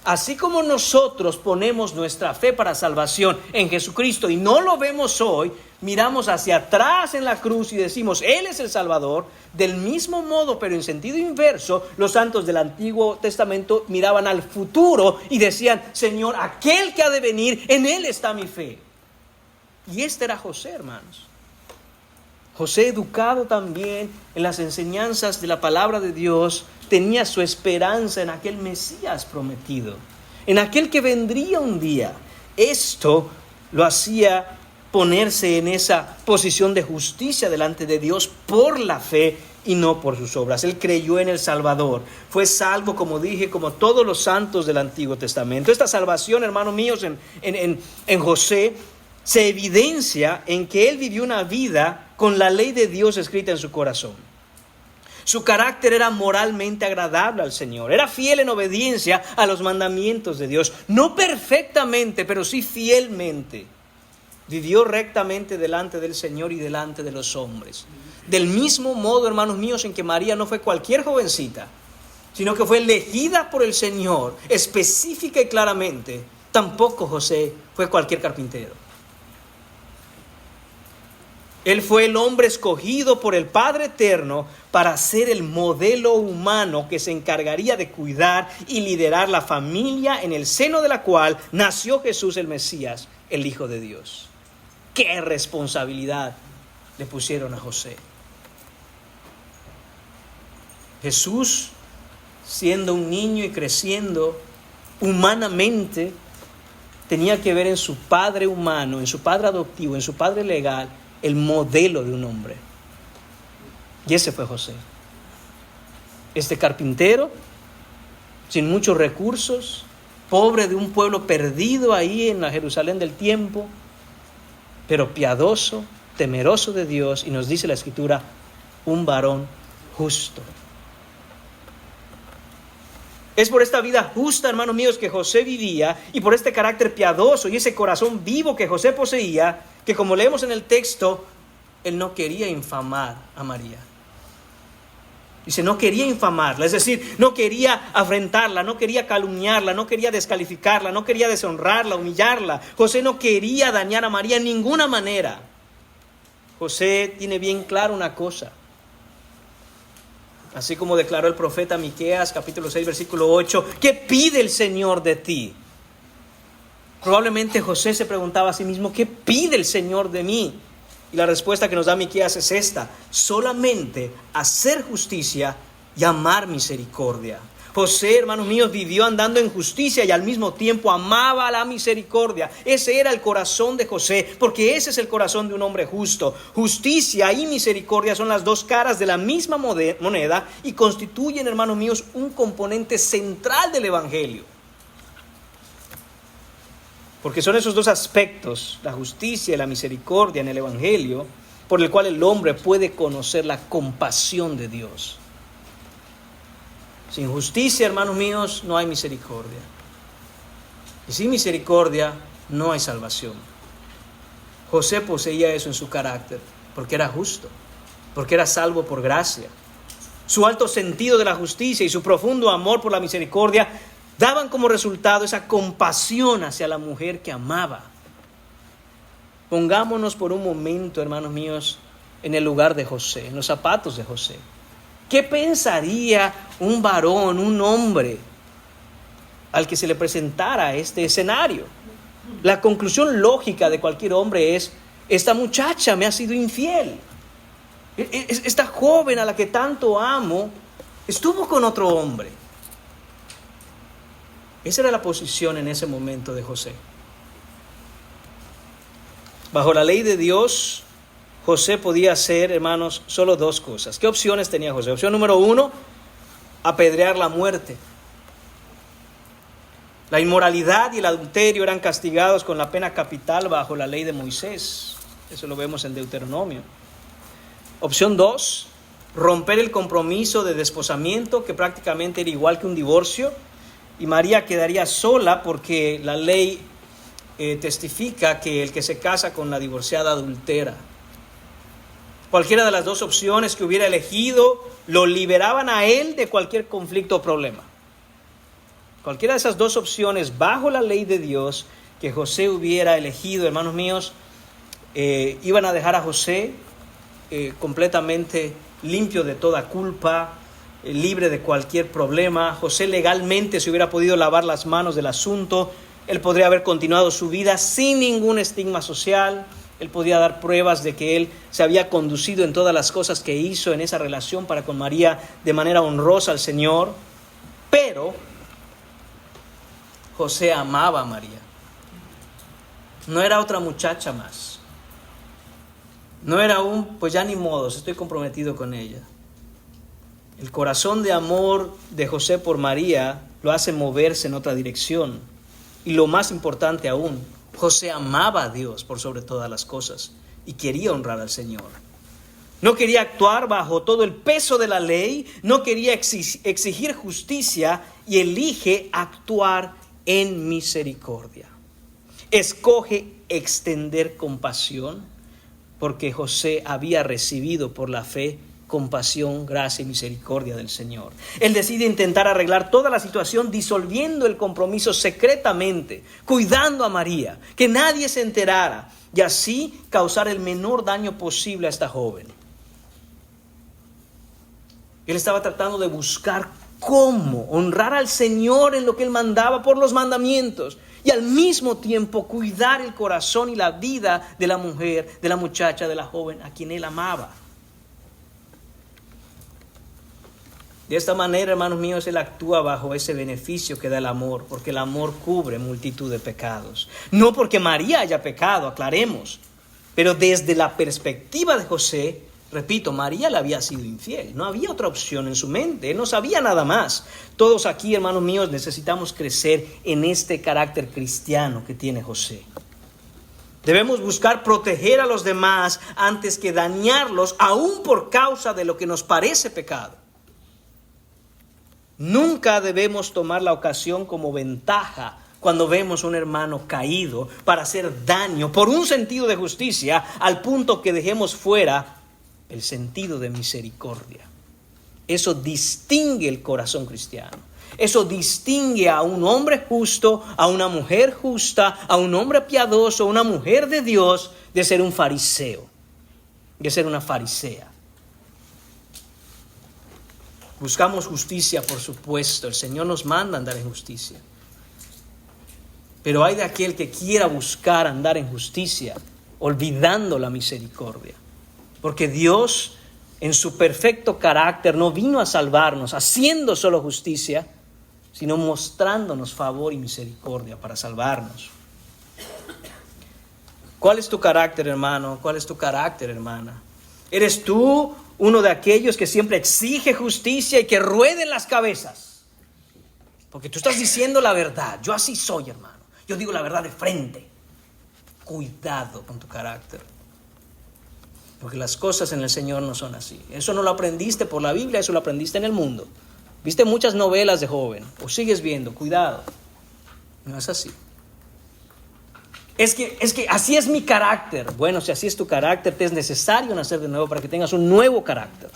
Así como nosotros ponemos nuestra fe para salvación en Jesucristo y no lo vemos hoy, miramos hacia atrás en la cruz y decimos, Él es el Salvador. Del mismo modo, pero en sentido inverso, los santos del Antiguo Testamento miraban al futuro y decían, Señor, aquel que ha de venir, en Él está mi fe. Y este era José, hermanos. José, educado también en las enseñanzas de la palabra de Dios, tenía su esperanza en aquel Mesías prometido, en aquel que vendría un día. Esto lo hacía ponerse en esa posición de justicia delante de Dios por la fe y no por sus obras. Él creyó en el Salvador. Fue salvo, como dije, como todos los santos del Antiguo Testamento. Esta salvación, hermanos míos, en José se evidencia en que él vivió una vida con la ley de Dios escrita en su corazón. Su carácter era moralmente agradable al Señor. Era fiel en obediencia a los mandamientos de Dios. No perfectamente, pero sí fielmente. Vivió rectamente delante del Señor y delante de los hombres. Del mismo modo, hermanos míos, en que María no fue cualquier jovencita, sino que fue elegida por el Señor, específica y claramente, tampoco José fue cualquier carpintero. Él fue el hombre escogido por el Padre Eterno para ser el modelo humano que se encargaría de cuidar y liderar la familia en el seno de la cual nació Jesús el Mesías, el Hijo de Dios. ¡Qué responsabilidad le pusieron a José! Jesús, siendo un niño y creciendo humanamente, tenía que ver en su padre humano, en su padre adoptivo, en su padre legal, el modelo de un hombre. Y ese fue José. Este carpintero, sin muchos recursos, pobre de un pueblo perdido ahí en la Jerusalén del tiempo, pero piadoso, temeroso de Dios, y nos dice la Escritura, un varón justo. Es por esta vida justa, hermanos míos, que José vivía, y por este carácter piadoso y ese corazón vivo que José poseía, que como leemos en el texto, él no quería infamar a María. Dice, no quería infamarla, es decir, no quería afrentarla, no quería calumniarla, no quería descalificarla, no quería deshonrarla, humillarla. José no quería dañar a María en ninguna manera. José tiene bien claro una cosa. Así como declaró el profeta Miqueas, capítulo 6, versículo 8, ¿qué pide el Señor de ti? Probablemente José se preguntaba a sí mismo, ¿qué pide el Señor de mí? Y la respuesta que nos da Miqueas es esta: solamente hacer justicia y amar misericordia. José, hermanos míos, vivió andando en justicia y al mismo tiempo amaba la misericordia. Ese era el corazón de José, porque ese es el corazón de un hombre justo. Justicia y misericordia son las dos caras de la misma moneda y constituyen, hermanos míos, un componente central del Evangelio. Porque son esos dos aspectos, la justicia y la misericordia en el Evangelio, por el cual el hombre puede conocer la compasión de Dios. Sin justicia, hermanos míos, no hay misericordia. Y sin misericordia no hay salvación. José poseía eso en su carácter, porque era justo, porque era salvo por gracia. Su alto sentido de la justicia y su profundo amor por la misericordia daban como resultado esa compasión hacia la mujer que amaba. Pongámonos por un momento, hermanos míos, en el lugar de José, en los zapatos de José. ¿Qué pensaría un varón, un hombre, al que se le presentara este escenario? La conclusión lógica de cualquier hombre es: esta muchacha me ha sido infiel. Esta joven a la que tanto amo estuvo con otro hombre. Esa era la posición en ese momento de José. Bajo la ley de Dios, José podía hacer, hermanos, solo dos cosas. ¿Qué opciones tenía José? Opción número 1, apedrear la muerte. La inmoralidad y el adulterio eran castigados con la pena capital bajo la ley de Moisés. Eso lo vemos en Deuteronomio. Opción 2, romper el compromiso de desposamiento, que prácticamente era igual que un divorcio, y María quedaría sola porque la ley testifica que el que se casa con la divorciada adultera. Cualquiera de las dos opciones que hubiera elegido lo liberaban a él de cualquier conflicto o problema. Cualquiera de esas dos opciones bajo la ley de Dios que José hubiera elegido, hermanos míos, iban a dejar a José completamente limpio de toda culpa, libre de cualquier problema. José legalmente se hubiera podido lavar las manos del asunto. Él podría haber continuado su vida sin ningún estigma social. Él podía dar pruebas de que él se había conducido en todas las cosas que hizo en esa relación para con María de manera honrosa al Señor. Pero José amaba a María. No era otra muchacha más. No era pues ya ni modos, estoy comprometido con ella. El corazón de amor de José por María lo hace moverse en otra dirección. Y lo más importante aún, José amaba a Dios por sobre todas las cosas y quería honrar al Señor. No quería actuar bajo todo el peso de la ley, no quería exigir justicia y elige actuar en misericordia. Escoge extender compasión porque José había recibido por la fe compasión, gracia y misericordia del Señor. Él decide intentar arreglar toda la situación disolviendo el compromiso secretamente, cuidando a María, que nadie se enterara y así causar el menor daño posible a esta joven. Él estaba tratando de buscar cómo honrar al Señor en lo que Él mandaba por los mandamientos y al mismo tiempo cuidar el corazón y la vida de la mujer, de la muchacha, de la joven a quien Él amaba. De esta manera, hermanos míos, Él actúa bajo ese beneficio que da el amor, porque el amor cubre multitud de pecados. No porque María haya pecado, aclaremos, pero desde la perspectiva de José, repito, María le había sido infiel. No había otra opción en su mente, Él no sabía nada más. Todos aquí, hermanos míos, necesitamos crecer en este carácter cristiano que tiene José. Debemos buscar proteger a los demás antes que dañarlos, aún por causa de lo que nos parece pecado. Nunca debemos tomar la ocasión como ventaja cuando vemos a un hermano caído para hacer daño por un sentido de justicia al punto que dejemos fuera el sentido de misericordia. Eso distingue el corazón cristiano. Eso distingue a un hombre justo, a una mujer justa, a un hombre piadoso, a una mujer de Dios, de ser un fariseo, de ser una farisea. Buscamos justicia, por supuesto. El Señor nos manda andar en justicia. Pero hay de aquel que quiera buscar andar en justicia, olvidando la misericordia. Porque Dios, en su perfecto carácter, no vino a salvarnos haciendo solo justicia, sino mostrándonos favor y misericordia para salvarnos. ¿Cuál es tu carácter, hermano? ¿Cuál es tu carácter, hermana? ¿Eres tú uno de aquellos que siempre exige justicia y que rueden las cabezas? Porque tú estás diciendo la verdad. Yo así soy, hermano. Yo digo la verdad de frente. Cuidado con tu carácter. Porque las cosas en el Señor no son así. Eso no lo aprendiste por la Biblia, eso lo aprendiste en el mundo. Viste muchas novelas de joven, o sigues viendo, cuidado. No es así. Es que así es mi carácter. Bueno, si así es tu carácter, te es necesario nacer de nuevo para que tengas un nuevo carácter.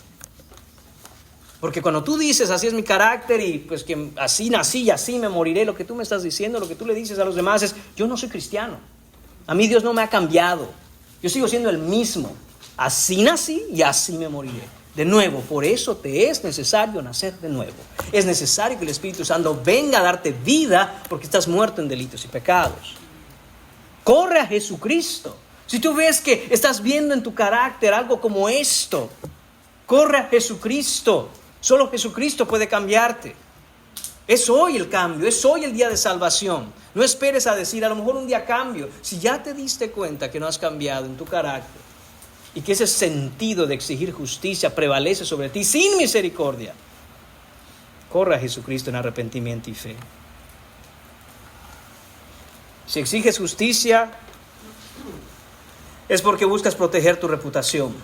Porque cuando tú dices, así es mi carácter y pues que así nací y así me moriré, lo que tú me estás diciendo, lo que tú le dices a los demás es, yo no soy cristiano. A mí Dios no me ha cambiado. Yo sigo siendo el mismo. Así nací y así me moriré. De nuevo, por eso te es necesario nacer de nuevo. Es necesario que el Espíritu Santo venga a darte vida porque estás muerto en delitos y pecados. Corre a Jesucristo. Si tú ves que estás viendo en tu carácter algo como esto, corre a Jesucristo. Solo Jesucristo puede cambiarte. Es hoy el cambio, es hoy el día de salvación. No esperes a decir, a lo mejor un día cambio. Si ya te diste cuenta que no has cambiado en tu carácter y que ese sentido de exigir justicia prevalece sobre ti sin misericordia, corre a Jesucristo en arrepentimiento y fe. Si exiges justicia, es porque buscas proteger tu reputación.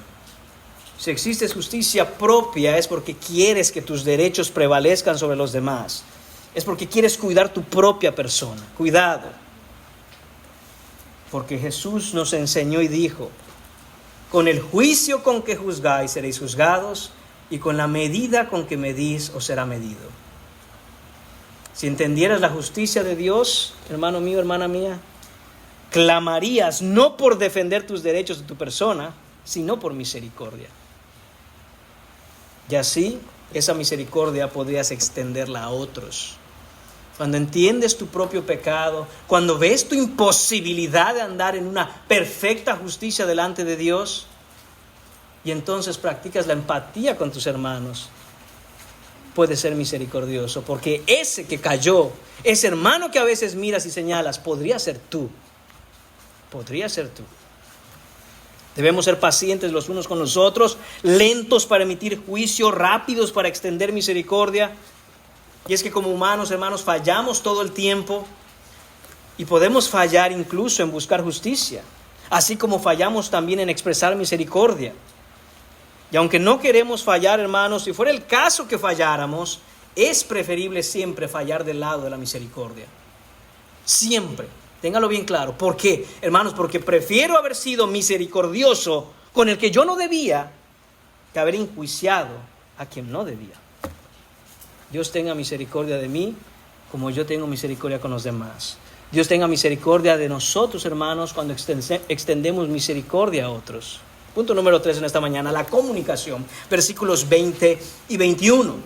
Si exiges justicia propia, es porque quieres que tus derechos prevalezcan sobre los demás. Es porque quieres cuidar tu propia persona. Cuidado. Porque Jesús nos enseñó y dijo, con el juicio con que juzgáis seréis juzgados, y con la medida con que medís os será medido. Si entendieras la justicia de Dios, hermano mío, hermana mía, clamarías no por defender tus derechos de tu persona, sino por misericordia. Y así, esa misericordia podrías extenderla a otros. Cuando entiendes tu propio pecado, cuando ves tu imposibilidad de andar en una perfecta justicia delante de Dios, y entonces practicas la empatía con tus hermanos, puedes ser misericordioso, porque ese que cayó, ese hermano que a veces miras y señalas, podría ser tú. Podría ser tú. Debemos ser pacientes los unos con los otros, lentos para emitir juicio, rápidos para extender misericordia. Y es que como humanos, hermanos, fallamos todo el tiempo y podemos fallar incluso en buscar justicia, así como fallamos también en expresar misericordia. Y aunque no queremos fallar, hermanos, si fuera el caso que falláramos, es preferible siempre fallar del lado de la misericordia. Siempre. Téngalo bien claro. ¿Por qué, hermanos? Porque prefiero haber sido misericordioso con el que yo no debía que haber enjuiciado a quien no debía. Dios tenga misericordia de mí como yo tengo misericordia con los demás. Dios tenga misericordia de nosotros, hermanos, cuando extendemos misericordia a otros. Punto número 3 en esta mañana, la comunicación. Versículos 20 y 21.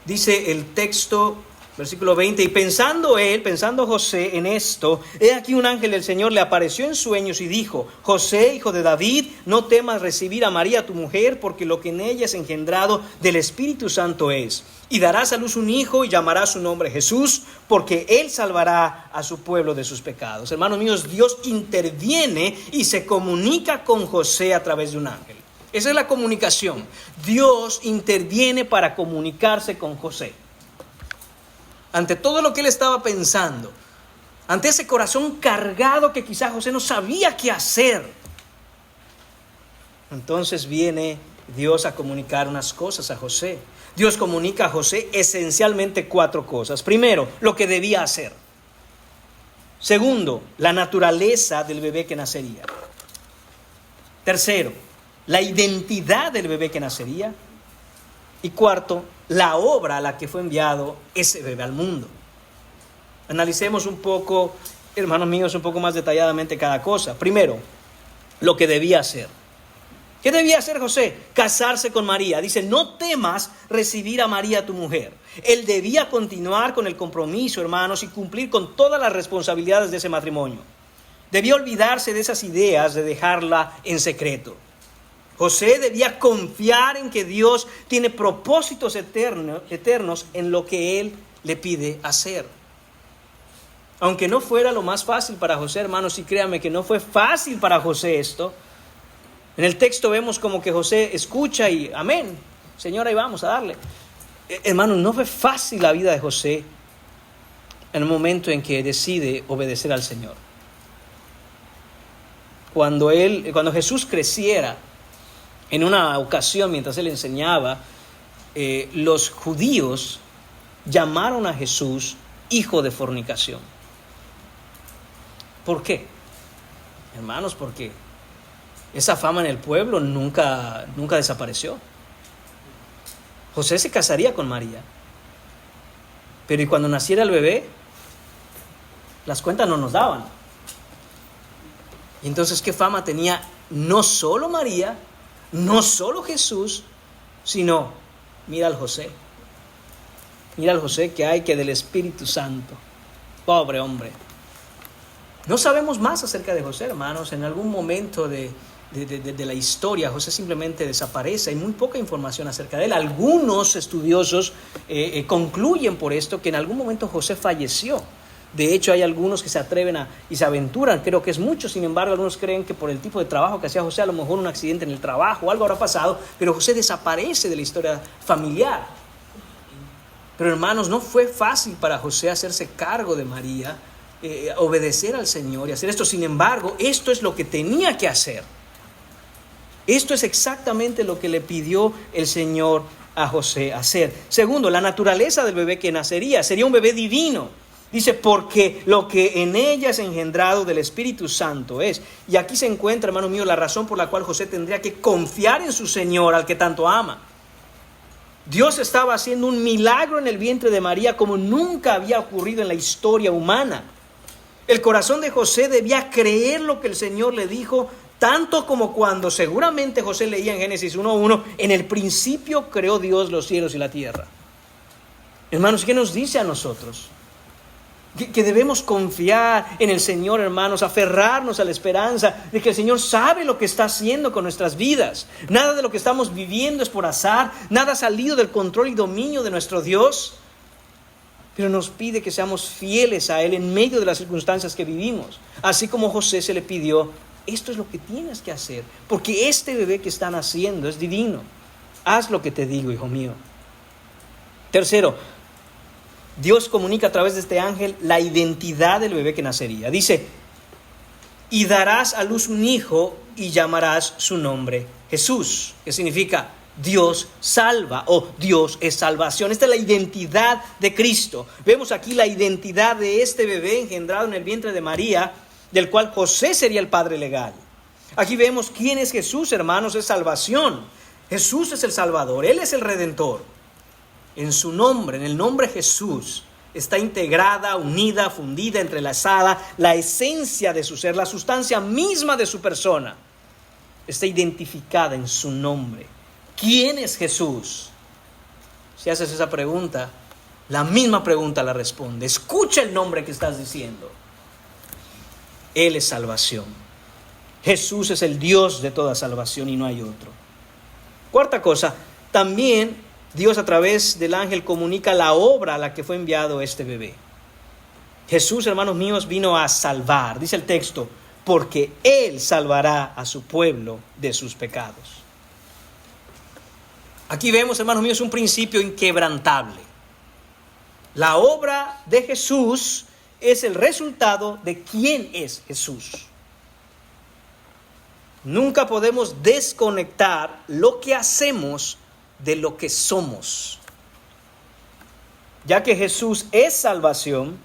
Dice el texto, versículo 20, y pensando José en esto, he aquí un ángel del Señor le apareció en sueños y dijo, José, hijo de David, no temas recibir a María tu mujer, porque lo que en ella es engendrado del Espíritu Santo es. Y darás a luz un hijo y llamarás su nombre Jesús, porque él salvará a su pueblo de sus pecados. Hermanos míos, Dios interviene y se comunica con José a través de un ángel. Esa es la comunicación. Dios interviene para comunicarse con José. Ante todo lo que él estaba pensando, ante ese corazón cargado que quizá José no sabía qué hacer, entonces viene Dios a comunicar unas cosas a José. Dios comunica a José esencialmente 4 cosas. Primero, lo que debía hacer. Segundo, la naturaleza del bebé que nacería. Tercero, la identidad del bebé que nacería. Y cuarto, la obra a la que fue enviado ese bebé al mundo. Analicemos un poco, hermanos míos, un poco más detalladamente cada cosa. Primero, lo que debía hacer. ¿Qué debía hacer José? Casarse con María. Dice, no temas recibir a María tu mujer. Él debía continuar con el compromiso, hermanos, y cumplir con todas las responsabilidades de ese matrimonio. Debía olvidarse de esas ideas de dejarla en secreto. José debía confiar en que Dios tiene propósitos eternos en lo que Él le pide hacer. Aunque no fuera lo más fácil para José, hermanos, y créanme que no fue fácil para José esto. En el texto vemos como que José escucha y amén, Señor, ahí vamos a darle. Hermanos, no fue fácil la vida de José en el momento en que decide obedecer al Señor. Cuando Jesús creciera, en una ocasión mientras él enseñaba, los judíos llamaron a Jesús hijo de fornicación. ¿Por qué? Hermanos, porque esa fama en el pueblo nunca desapareció. José se casaría con María, pero y cuando naciera el bebé, las cuentas no nos daban. Y entonces, ¿qué fama tenía no solo María, no solo Jesús, sino, mira al José que hay que del Espíritu Santo? Pobre hombre. No sabemos más acerca de José, hermanos. En algún momento de la historia, José simplemente desaparece. Hay muy poca información acerca de él. Algunos estudiosos concluyen por esto que en algún momento José falleció. De hecho, hay algunos que se atreven y se aventuran, creo que es mucho, sin embargo, algunos creen que por el tipo de trabajo que hacía José, a lo mejor un accidente en el trabajo o algo habrá pasado, pero José desaparece de la historia familiar. Pero hermanos, no fue fácil para José hacerse cargo de María, obedecer al Señor y hacer esto. Sin embargo, esto es lo que tenía que hacer. Esto es exactamente lo que le pidió el Señor a José hacer. Segundo, la naturaleza del bebé que nacería sería un bebé divino. Dice, porque lo que en ella es engendrado del Espíritu Santo es. Y aquí se encuentra, hermano mío, la razón por la cual José tendría que confiar en su Señor, al que tanto ama. Dios estaba haciendo un milagro en el vientre de María como nunca había ocurrido en la historia humana. El corazón de José debía creer lo que el Señor le dijo, tanto como cuando seguramente José leía en Génesis 1:1, en el principio creó Dios los cielos y la tierra. Hermanos, ¿qué nos dice a nosotros? Que debemos confiar en el Señor, hermanos, aferrarnos a la esperanza de que el Señor sabe lo que está haciendo con nuestras vidas. Nada de lo que estamos viviendo es por azar, nada ha salido del control y dominio de nuestro Dios, pero nos pide que seamos fieles a Él en medio de las circunstancias que vivimos. Así como José se le pidió, esto es lo que tienes que hacer, porque este bebé que está naciendo es divino. Haz lo que te digo, hijo mío. Tercero, Dios comunica a través de este ángel la identidad del bebé que nacería. Dice, y darás a luz un hijo y llamarás su nombre Jesús, que significa Dios salva o Dios es salvación. Esta es la identidad de Cristo. Vemos aquí la identidad de este bebé engendrado en el vientre de María, del cual José sería el padre legal. Aquí vemos quién es Jesús, hermanos, es salvación. Jesús es el Salvador, Él es el Redentor. En su nombre, en el nombre Jesús, está integrada, unida, fundida, entrelazada la esencia de su ser, la sustancia misma de su persona. Está identificada en su nombre. ¿Quién es Jesús? Si haces esa pregunta, la misma pregunta la responde. Escucha el nombre que estás diciendo. Él es salvación. Jesús es el Dios de toda salvación y no hay otro. Cuarta cosa, también Dios a través del ángel comunica la obra a la que fue enviado este bebé. Jesús, hermanos míos, vino a salvar, dice el texto, porque Él salvará a su pueblo de sus pecados. Aquí vemos, hermanos míos, un principio inquebrantable. La obra de Jesús es el resultado de quién es Jesús. Nunca podemos desconectar lo que hacemos de lo que somos. Ya que Jesús es salvación,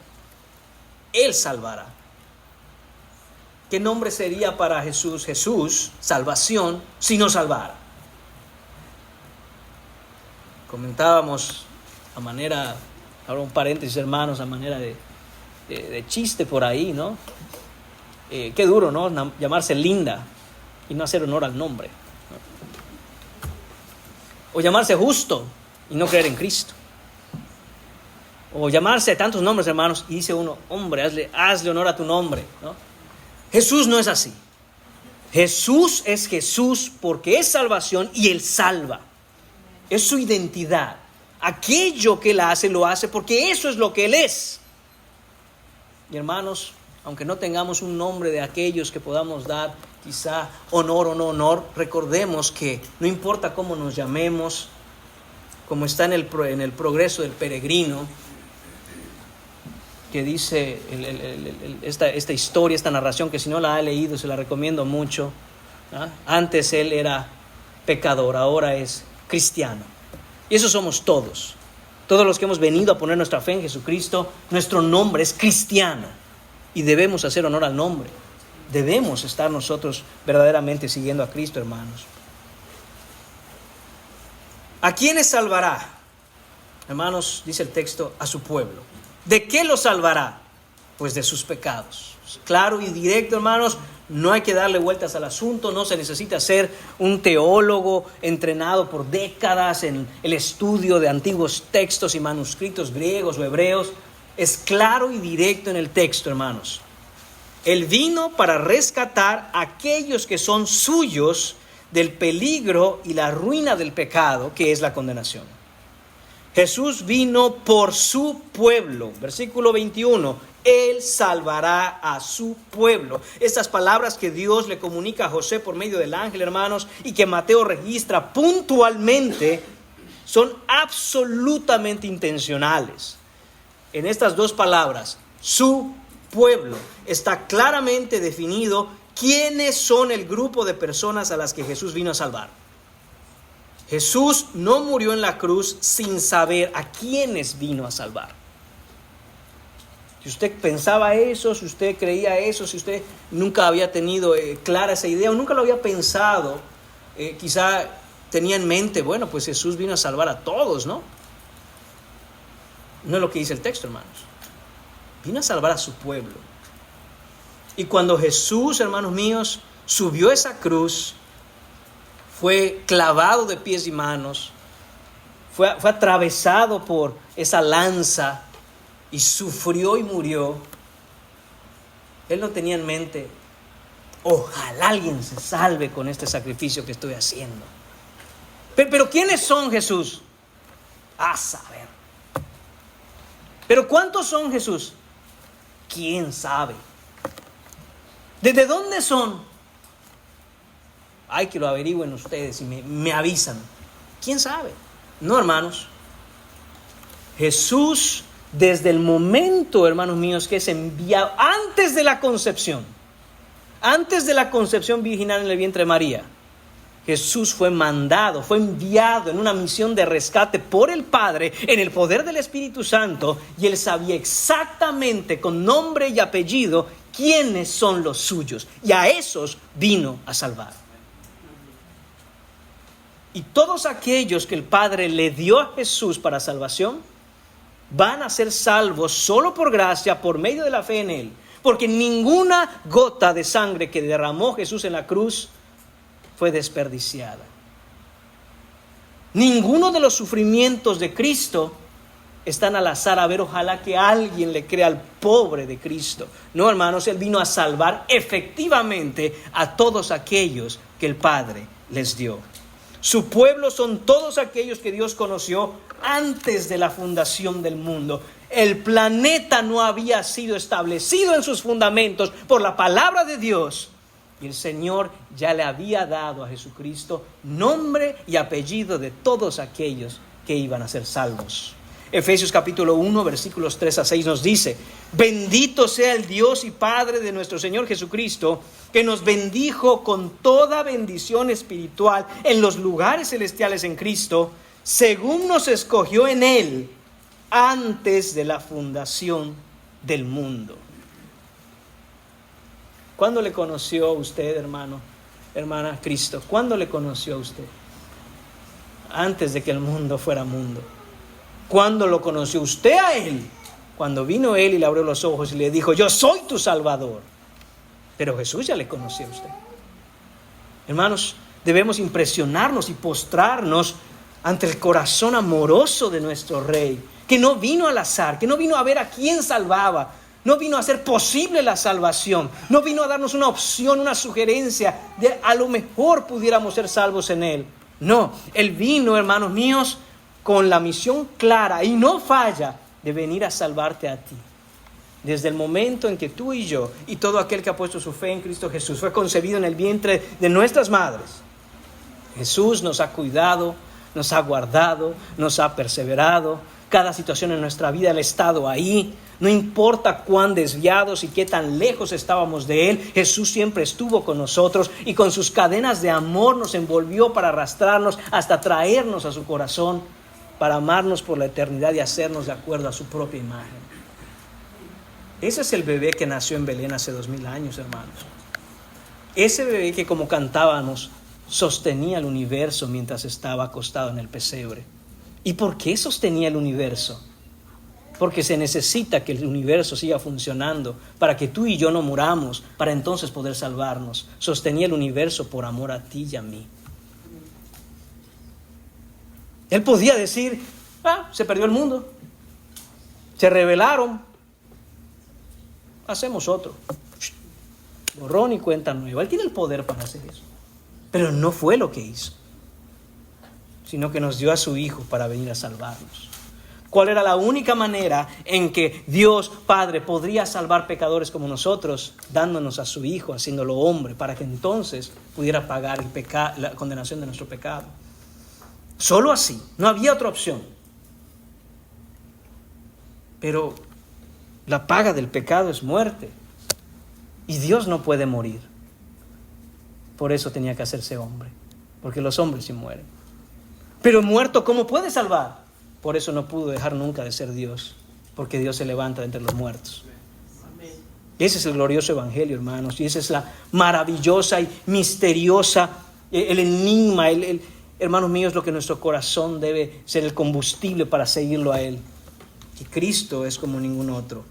Él salvará. ¿Qué nombre sería para Jesús? Jesús, salvación, si no salvara. Comentábamos a manera, ahora un paréntesis, hermanos, a manera de chiste por ahí, ¿no? Qué duro, ¿no? Llamarse Linda y no hacer honor al nombre. O llamarse justo y no creer en Cristo. O llamarse tantos nombres, hermanos, y dice uno, hombre, hazle honor a tu nombre, ¿no? Jesús no es así. Jesús es Jesús porque es salvación y Él salva. Es su identidad. Aquello que Él hace, lo hace porque eso es lo que Él es. Y hermanos, aunque no tengamos un nombre de aquellos que podamos dar, quizá honor o no honor, recordemos que no importa cómo nos llamemos, como está en el progreso del peregrino, que dice esta historia, esta narración, que si no la ha leído se la recomiendo mucho. Antes él era pecador, ahora es cristiano. Y eso somos todos. Todos los que hemos venido a poner nuestra fe en Jesucristo, nuestro nombre es cristiano. Y debemos hacer honor al nombre. Debemos estar nosotros verdaderamente siguiendo a Cristo, hermanos. ¿A quiénes salvará? Hermanos, dice el texto, a su pueblo. ¿De qué lo salvará? Pues de sus pecados. Claro y directo, hermanos, no hay que darle vueltas al asunto, no se necesita ser un teólogo entrenado por décadas en el estudio de antiguos textos y manuscritos griegos o hebreos. Es claro y directo en el texto, hermanos. Él vino para rescatar a aquellos que son suyos del peligro y la ruina del pecado, que es la condenación. Jesús vino por su pueblo. Versículo 21. Él salvará a su pueblo. Estas palabras que Dios le comunica a José por medio del ángel, hermanos, y que Mateo registra puntualmente, son absolutamente intencionales. En estas dos palabras, su pueblo, está claramente definido quiénes son el grupo de personas a las que Jesús vino a salvar. Jesús no murió en la cruz sin saber a quiénes vino a salvar. Si usted pensaba eso, si usted creía eso, si usted nunca había tenido clara esa idea o nunca lo había pensado, quizá tenía en mente, bueno, pues Jesús vino a salvar a todos, ¿no? No es lo que dice el texto, hermanos. Vino a salvar a su pueblo. Y cuando Jesús, hermanos míos, subió esa cruz, fue clavado de pies y manos, fue atravesado por esa lanza y sufrió y murió. Él no tenía en mente, ojalá alguien se salve con este sacrificio que estoy haciendo. Pero ¿quiénes son Jesús? A saber. ¿Pero cuántos son Jesús? ¿Quién sabe? ¿Desde dónde son? Hay que lo averigüen ustedes y me avisan. ¿Quién sabe? No, hermanos. Jesús, desde el momento, hermanos míos, que es enviado, antes de la concepción virginal en el vientre de María, Jesús fue mandado, fue enviado en una misión de rescate por el Padre en el poder del Espíritu Santo, y Él sabía exactamente con nombre y apellido quiénes son los suyos, y a esos vino a salvar. Y todos aquellos que el Padre le dio a Jesús para salvación van a ser salvos solo por gracia, por medio de la fe en Él, porque ninguna gota de sangre que derramó Jesús en la cruz fue desperdiciada. Ninguno de los sufrimientos de Cristo están al azar. A ver, ojalá que alguien le crea al pobre de Cristo. No, hermanos, Él vino a salvar efectivamente a todos aquellos que el Padre les dio. Su pueblo son todos aquellos que Dios conoció antes de la fundación del mundo. El planeta no había sido establecido en sus fundamentos por la palabra de Dios. Y el Señor ya le había dado a Jesucristo nombre y apellido de todos aquellos que iban a ser salvos. Efesios capítulo 1, versículos 3 a 6 nos dice: bendito sea el Dios y Padre de nuestro Señor Jesucristo, que nos bendijo con toda bendición espiritual en los lugares celestiales en Cristo, según nos escogió en Él antes de la fundación del mundo. ¿Cuándo le conoció a usted, hermano, hermana, Cristo? ¿Cuándo le conoció a usted? Antes de que el mundo fuera mundo. ¿Cuándo lo conoció usted a Él? Cuando vino Él y le abrió los ojos y le dijo: yo soy tu Salvador. Pero Jesús ya le conoció a usted. Hermanos, debemos impresionarnos y postrarnos ante el corazón amoroso de nuestro Rey, que no vino al azar, que no vino a ver a quién salvaba, No vino a hacer posible la salvación. No vino a darnos una opción, una sugerencia de a lo mejor pudiéramos ser salvos en Él. No, Él vino, hermanos míos, con la misión clara y no falla de venir a salvarte a ti. Desde el momento en que tú y yo y todo aquel que ha puesto su fe en Cristo Jesús fue concebido en el vientre de nuestras madres, Jesús nos ha cuidado, nos ha guardado, nos ha perseverado. Cada situación en nuestra vida Él ha estado ahí. No importa cuán desviados y qué tan lejos estábamos de Él, Jesús siempre estuvo con nosotros y con sus cadenas de amor nos envolvió para arrastrarnos hasta traernos a su corazón, para amarnos por la eternidad y hacernos de acuerdo a su propia imagen. Ese es el bebé que nació en Belén hace 2000 años, hermanos. Ese bebé que, como cantábamos, sostenía el universo mientras estaba acostado en el pesebre. ¿Y por qué sostenía el universo? Porque se necesita que el universo siga funcionando para que tú y yo no muramos, para entonces poder salvarnos. Sostenía el universo por amor a ti y a mí. Él podía decir, se perdió el mundo, se rebelaron, hacemos otro. Borrón y cuenta nueva. Él tiene el poder para hacer eso. Pero no fue lo que hizo, sino que nos dio a su Hijo para venir a salvarnos. ¿Cuál era la única manera en que Dios Padre podría salvar pecadores como nosotros? Dándonos a su Hijo, haciéndolo hombre, para que entonces pudiera pagar la condenación de nuestro pecado. Solo así, no había otra opción. Pero la paga del pecado es muerte. Y Dios no puede morir. Por eso tenía que hacerse hombre, porque los hombres sí mueren. Pero muerto, ¿cómo puede salvar? Por eso no pudo dejar nunca de ser Dios, porque Dios se levanta de entre los muertos. Ese es el glorioso evangelio, hermanos, y esa es la maravillosa y misteriosa, el enigma, hermanos míos, lo que nuestro corazón debe ser el combustible para seguirlo a Él. Que Cristo es como ningún otro.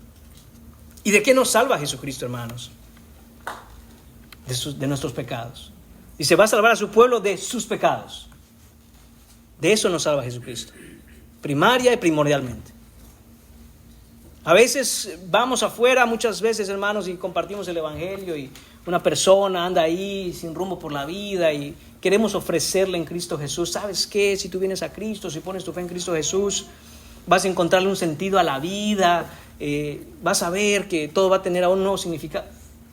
¿Y de qué nos salva Jesucristo, hermanos? De nuestros pecados. Y se va a salvar a su pueblo de sus pecados. De eso nos salva Jesucristo, primaria y primordialmente. A veces vamos afuera, muchas veces, hermanos, y compartimos el evangelio y una persona anda ahí sin rumbo por la vida y queremos ofrecerle en Cristo Jesús. ¿Sabes qué? Si tú vienes a Cristo, si pones tu fe en Cristo Jesús, vas a encontrarle un sentido a la vida, vas a ver que todo va a tener aún un nuevo significado.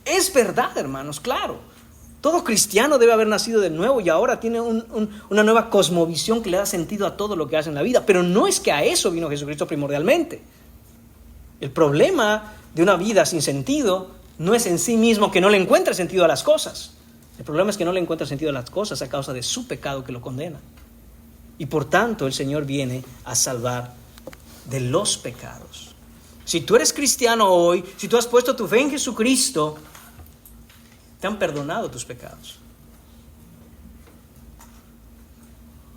Es verdad, hermanos, claro. Todo cristiano debe haber nacido de nuevo y ahora tiene una nueva cosmovisión que le da sentido a todo lo que hace en la vida. Pero no es que a eso vino Jesucristo primordialmente. El problema de una vida sin sentido no es en sí mismo que no le encuentre sentido a las cosas. El problema es que no le encuentra sentido a las cosas a causa de su pecado que lo condena. Y por tanto el Señor viene a salvar de los pecados. Si tú eres cristiano hoy, si tú has puesto tu fe en Jesucristo, te han perdonado tus pecados.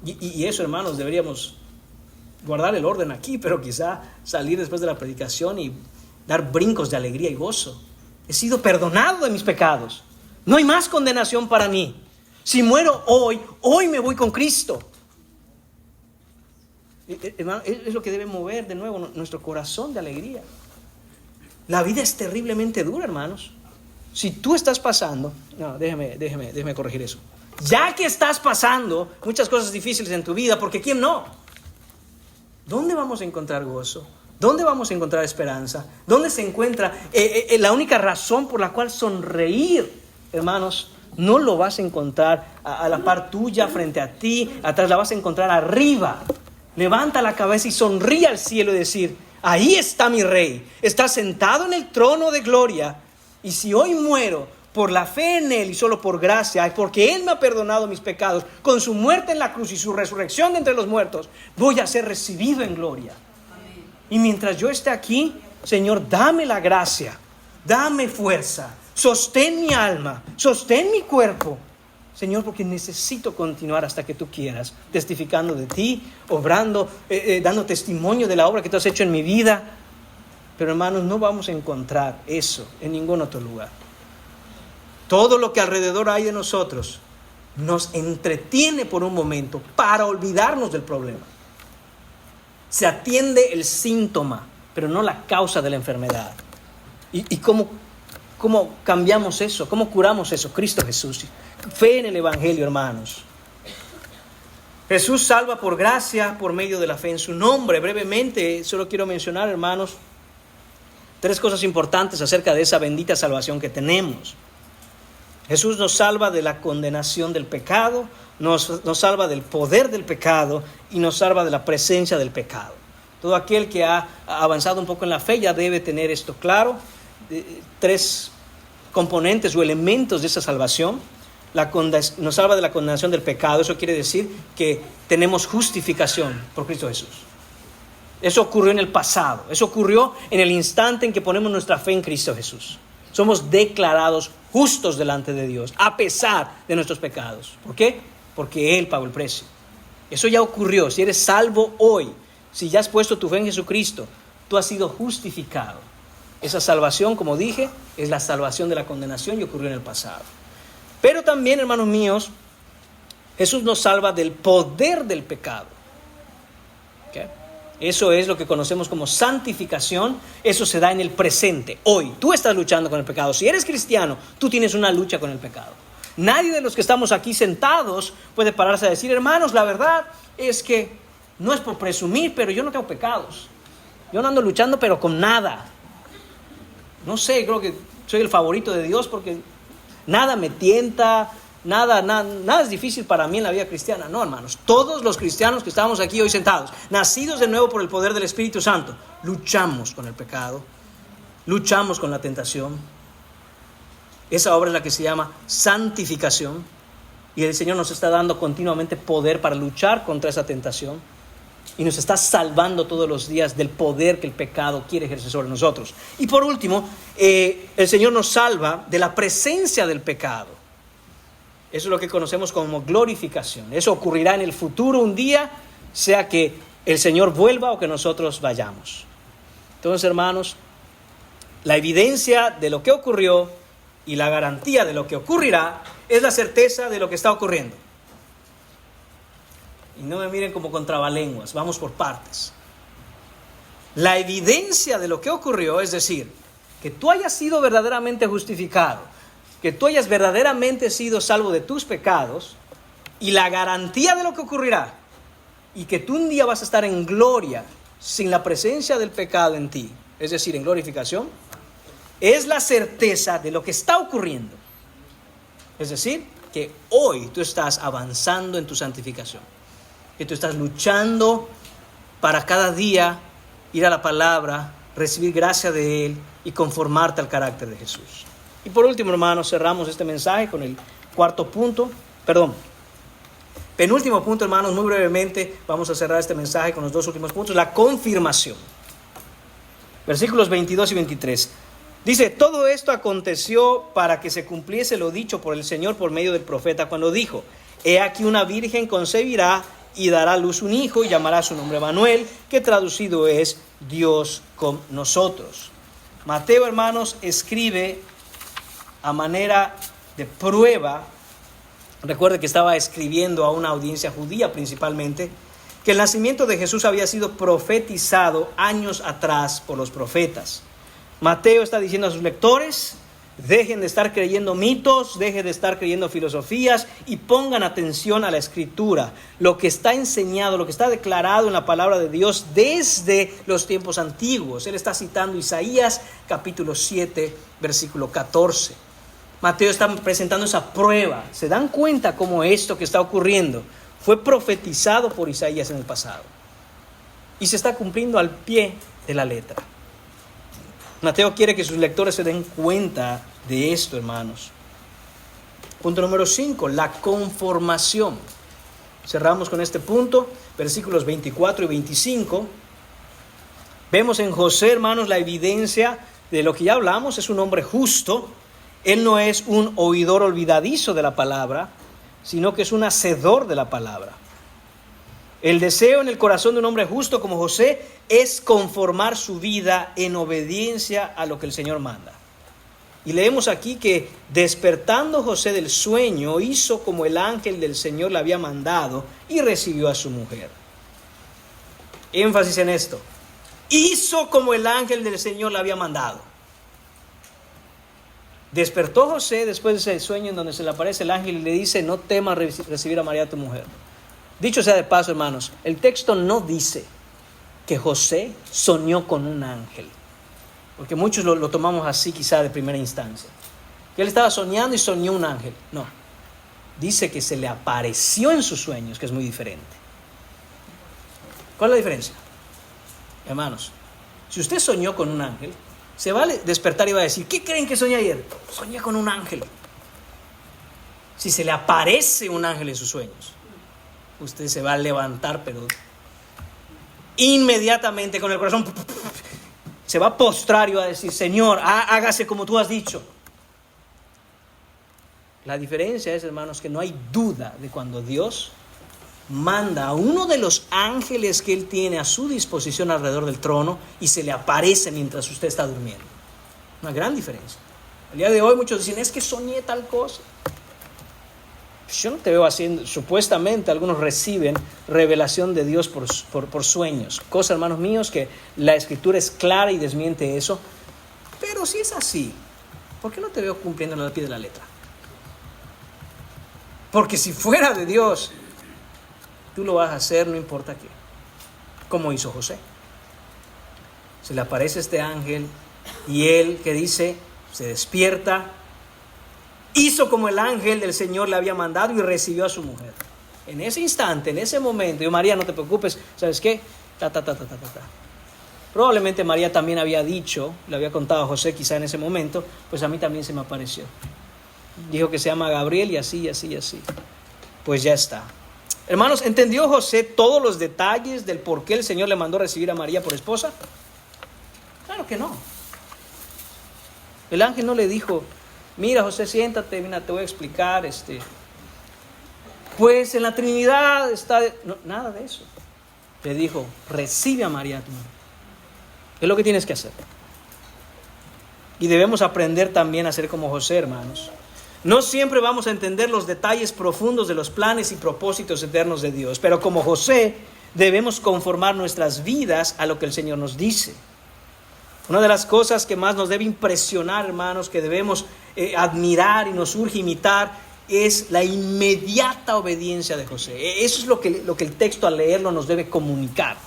Y eso, hermanos, deberíamos guardar el orden aquí, pero quizá salir después de la predicación y dar brincos de alegría y gozo. He sido perdonado de mis pecados. No hay más condenación para mí. Si muero hoy me voy con Cristo. Hermano, es lo que debe mover de nuevo nuestro corazón de alegría. La vida es terriblemente dura, hermanos. Si tú estás pasando, déjeme corregir eso. Ya que estás pasando muchas cosas difíciles en tu vida, porque ¿quién no? ¿Dónde vamos a encontrar gozo? ¿Dónde vamos a encontrar esperanza? ¿Dónde se encuentra la única razón por la cual sonreír? Hermanos, no lo vas a encontrar a la par tuya, frente a ti, atrás, la vas a encontrar arriba. Levanta la cabeza y sonríe al cielo y decir, ahí está mi Rey, está sentado en el trono de gloria. Y si hoy muero por la fe en Él y solo por gracia, porque Él me ha perdonado mis pecados, con su muerte en la cruz y su resurrección de entre los muertos, voy a ser recibido en gloria. Amén. Y mientras yo esté aquí, Señor, dame la gracia, dame fuerza, sostén mi alma, sostén mi cuerpo, Señor, porque necesito continuar hasta que tú quieras, testificando de ti, obrando, dando testimonio de la obra que tú has hecho en mi vida. Pero hermanos, no vamos a encontrar eso en ningún otro lugar. Todo lo que alrededor hay de nosotros nos entretiene por un momento para olvidarnos del problema. Se atiende el síntoma, pero no la causa de la enfermedad. ¿Y cómo cambiamos eso? ¿Cómo curamos eso? Cristo Jesús. Fe en el Evangelio, hermanos. Jesús salva por gracia, por medio de la fe en su nombre. Brevemente, solo quiero mencionar, hermanos, 3 cosas importantes acerca de esa bendita salvación que tenemos. Jesús nos salva de la condenación del pecado, nos salva del poder del pecado y nos salva de la presencia del pecado. Todo aquel que ha avanzado un poco en la fe ya debe tener esto claro. 3 componentes o elementos de esa salvación. Nos salva de la condenación del pecado. Eso quiere decir que tenemos justificación por Cristo Jesús. Eso ocurrió en el pasado. Eso ocurrió en el instante en que ponemos nuestra fe en Cristo Jesús. Somos declarados justos delante de Dios, a pesar de nuestros pecados. ¿Por qué? Porque Él pagó el precio. Eso ya ocurrió. Si eres salvo hoy, si ya has puesto tu fe en Jesucristo, tú has sido justificado. Esa salvación, como dije, es la salvación de la condenación y ocurrió en el pasado. Pero también, hermanos míos, Jesús nos salva del poder del pecado. ¿Okay? Eso es lo que conocemos como santificación. Eso se da en el presente, hoy. Tú estás luchando con el pecado. Si eres cristiano, tú tienes una lucha con el pecado. Nadie de los que estamos aquí sentados puede pararse a decir, hermanos, la verdad es que no es por presumir, pero yo no tengo pecados. Yo no ando luchando, pero con nada. No sé, creo que soy el favorito de Dios porque nada me tienta, nada es difícil para mí en la vida cristiana. No, hermanos, todos los cristianos que estamos aquí hoy sentados, nacidos de nuevo por el poder del Espíritu Santo, luchamos con el pecado, luchamos con la tentación. Esa obra es la que se llama santificación y el Señor nos está dando continuamente poder para luchar contra esa tentación y nos está salvando todos los días del poder que el pecado quiere ejercer sobre nosotros. Y por último, el Señor nos salva de la presencia del pecado. Eso es lo que conocemos como glorificación. Eso ocurrirá en el futuro un día, sea que el Señor vuelva o que nosotros vayamos. Entonces, hermanos, la evidencia de lo que ocurrió y la garantía de lo que ocurrirá es la certeza de lo que está ocurriendo. Y no me miren como con trabalenguas, vamos por partes. La evidencia de lo que ocurrió, es decir, que tú hayas sido verdaderamente justificado, que tú hayas verdaderamente sido salvo de tus pecados, y la garantía de lo que ocurrirá, y que tú un día vas a estar en gloria sin la presencia del pecado en ti, es decir, en glorificación, es la certeza de lo que está ocurriendo. Es decir, que hoy tú estás avanzando en tu santificación, que tú estás luchando para cada día ir a la palabra, recibir gracia de Él y conformarte al carácter de Jesús. Y por último, hermanos, cerramos este mensaje con el penúltimo punto, hermanos, muy brevemente vamos a cerrar este mensaje con los 2 últimos puntos, la confirmación. Versículos 22 y 23. Dice, todo esto aconteció para que se cumpliese lo dicho por el Señor por medio del profeta cuando dijo, he aquí una virgen concebirá y dará a luz un hijo y llamará su nombre Manuel, que traducido es Dios con nosotros. Mateo, hermanos, escribe a manera de prueba, recuerde que estaba escribiendo a una audiencia judía principalmente, que el nacimiento de Jesús había sido profetizado años atrás por los profetas. Mateo está diciendo a sus lectores, dejen de estar creyendo mitos, dejen de estar creyendo filosofías y pongan atención a la Escritura, lo que está enseñado, lo que está declarado en la palabra de Dios desde los tiempos antiguos. Él está citando Isaías capítulo 7, versículo 14. Mateo está presentando esa prueba. ¿Se dan cuenta cómo esto que está ocurriendo fue profetizado por Isaías en el pasado? Y se está cumpliendo al pie de la letra. Mateo quiere que sus lectores se den cuenta de esto, hermanos. Punto número 5, la conformación. Cerramos con este punto, versículos 24 y 25. Vemos en José, hermanos, la evidencia de lo que ya hablamos. Es un hombre justo. Él no es un oidor olvidadizo de la palabra, sino que es un hacedor de la palabra. El deseo en el corazón de un hombre justo como José es conformar su vida en obediencia a lo que el Señor manda. Y leemos aquí que despertando José del sueño, hizo como el ángel del Señor le había mandado y recibió a su mujer. Énfasis en esto. Hizo como el ángel del Señor le había mandado. Despertó José después de ese sueño en donde se le aparece el ángel y le dice: no temas recibir a María tu mujer. Dicho sea de paso, hermanos, el texto no dice que José soñó con un ángel, porque muchos lo tomamos así quizá de primera instancia, que él estaba soñando y soñó un ángel. No, dice que se le apareció en sus sueños, que es muy diferente. ¿Cuál es la diferencia? Hermanos, si usted soñó con un ángel, se va a despertar y va a decir: ¿qué creen que soñé ayer? Soñé con un ángel. Si se le aparece un ángel en sus sueños, usted se va a levantar, pero inmediatamente con el corazón se va a postrar y va a decir: Señor, hágase como tú has dicho. La diferencia es, hermanos, que no hay duda de cuando Dios manda a uno de los ángeles que Él tiene a su disposición alrededor del trono y se le aparece mientras usted está durmiendo. Una gran diferencia. El día de hoy muchos dicen: es que soñé tal cosa. Yo no te veo haciendo. Supuestamente algunos reciben revelación de Dios por sueños. Cosa, hermanos míos, que la Escritura es clara y desmiente eso. Pero si es así, ¿por qué no te veo cumpliendo al pie de la letra? Porque si fuera de Dios, tú lo vas a hacer no importa qué. Como hizo José. Se le aparece este ángel y él, que dice, se despierta, hizo como el ángel del Señor le había mandado y recibió a su mujer. En ese instante, en ese momento, yo: María, no te preocupes, ¿sabes qué? Probablemente María también había dicho, le había contado a José quizá en ese momento: pues a mí también se me apareció. Dijo que se llama Gabriel y así, así, así. Pues ya está. Hermanos, ¿entendió José todos los detalles del por qué el Señor le mandó recibir a María por esposa? Claro que no. El ángel no le dijo: mira, José, siéntate, mira, te voy a explicar, pues en la Trinidad está... No, nada de eso. Le dijo: recibe a María tu mujer. Es lo que tienes que hacer. Y debemos aprender también a ser como José, hermanos. No siempre vamos a entender los detalles profundos de los planes y propósitos eternos de Dios, pero como José debemos conformar nuestras vidas a lo que el Señor nos dice. Una de las cosas que más nos debe impresionar, hermanos, que debemos admirar y nos urge imitar, es la inmediata obediencia de José. Eso es lo que el texto al leerlo nos debe comunicar.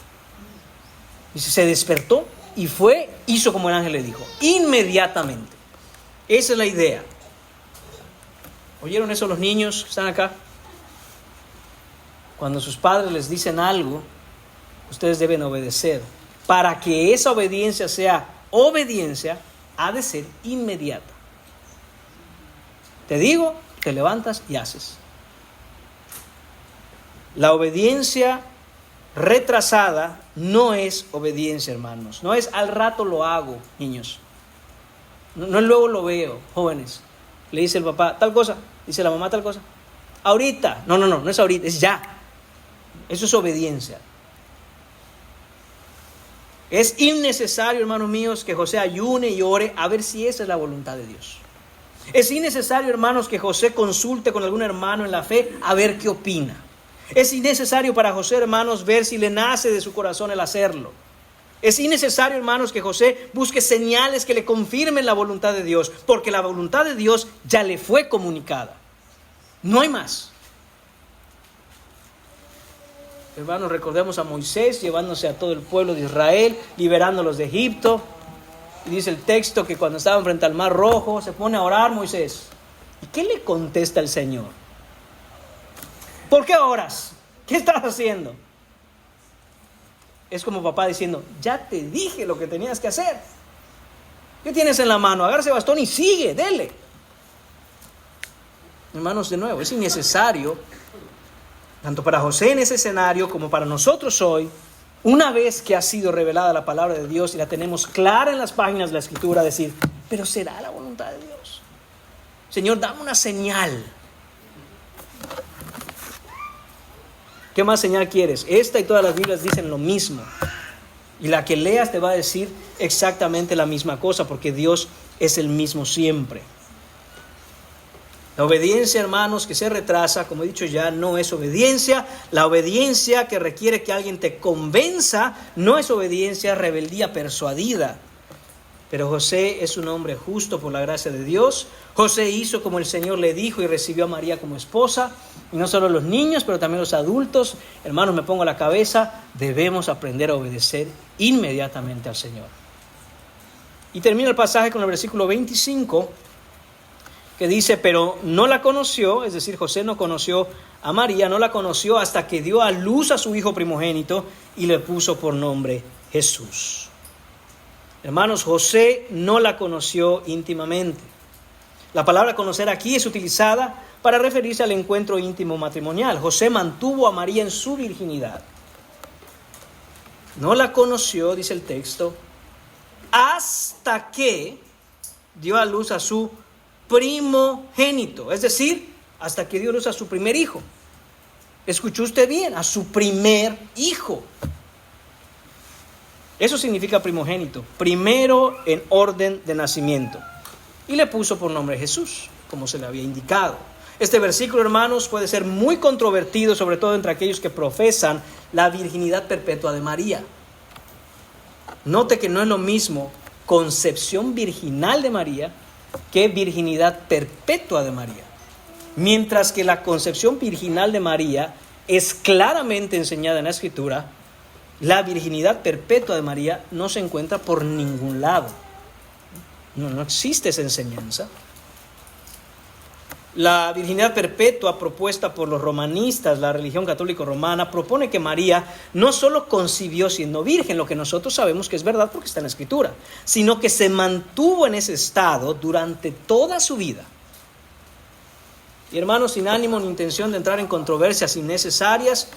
Dice: se despertó y fue, hizo como el ángel le dijo, inmediatamente. Esa es la idea. ¿Oyeron eso los niños que están acá? Cuando sus padres les dicen algo, ustedes deben obedecer. Para que esa obediencia sea obediencia, ha de ser inmediata. Te digo, te levantas y haces. La obediencia retrasada no es obediencia, hermanos. No es al rato lo hago, niños. No luego lo veo, jóvenes. Le dice el papá tal cosa, dice la mamá tal cosa. Ahorita. No es ahorita, es ya. Eso es obediencia. Es innecesario, hermanos míos, que José ayune y ore a ver si esa es la voluntad de Dios. Es innecesario, hermanos, que José consulte con algún hermano en la fe a ver qué opina. Es innecesario para José, hermanos, ver si le nace de su corazón el hacerlo. Es innecesario, hermanos, que José busque señales que le confirmen la voluntad de Dios, porque la voluntad de Dios ya le fue comunicada. No hay más. Hermanos, recordemos a Moisés llevándose a todo el pueblo de Israel, liberándolos de Egipto. Y dice el texto que cuando estaban frente al Mar Rojo, se pone a orar Moisés. ¿Y qué le contesta el Señor? ¿Por qué oras? ¿Qué estás haciendo? Es como papá diciendo: ya te dije lo que tenías que hacer. ¿Qué tienes en la mano? Agarra ese bastón y sigue, dele. Hermanos, de nuevo, es innecesario, tanto para José en ese escenario como para nosotros hoy, una vez que ha sido revelada la palabra de Dios y la tenemos clara en las páginas de la Escritura, decir: pero será la voluntad de Dios. Señor, dame una señal. ¿Qué más señal quieres? Esta y todas las Biblias dicen lo mismo. Y la que leas te va a decir exactamente la misma cosa, porque Dios es el mismo siempre. La obediencia, hermanos, que se retrasa, como he dicho ya, no es obediencia. La obediencia que requiere que alguien te convenza no es obediencia, rebeldía persuadida. Pero José es un hombre justo por la gracia de Dios. José hizo como el Señor le dijo y recibió a María como esposa. Y no solo los niños, pero también los adultos. Hermanos, me pongo a la cabeza, debemos aprender a obedecer inmediatamente al Señor. Y termina el pasaje con el versículo 25, que dice, pero no la conoció, es decir, José no conoció a María, no la conoció hasta que dio a luz a su hijo primogénito y le puso por nombre Jesús. Hermanos, José no la conoció íntimamente. La palabra conocer aquí es utilizada para referirse al encuentro íntimo matrimonial. José mantuvo a María en su virginidad. No la conoció, dice el texto, hasta que dio a luz a su primogénito, es decir, hasta que dio a luz a su primer hijo. Escuchó usted bien, a su primer hijo. Eso significa primogénito, primero en orden de nacimiento. Y le puso por nombre Jesús, como se le había indicado. Este versículo, hermanos, puede ser muy controvertido, sobre todo entre aquellos que profesan la virginidad perpetua de María. Note que no es lo mismo concepción virginal de María que virginidad perpetua de María. Mientras que la concepción virginal de María es claramente enseñada en la Escritura, la virginidad perpetua de María no se encuentra por ningún lado. No existe esa enseñanza. La virginidad perpetua propuesta por los romanistas, la religión católica romana, propone que María no solo concibió siendo virgen, lo que nosotros sabemos que es verdad porque está en la Escritura, sino que se mantuvo en ese estado durante toda su vida. Y hermanos, sin ánimo ni intención de entrar en controversias innecesarias,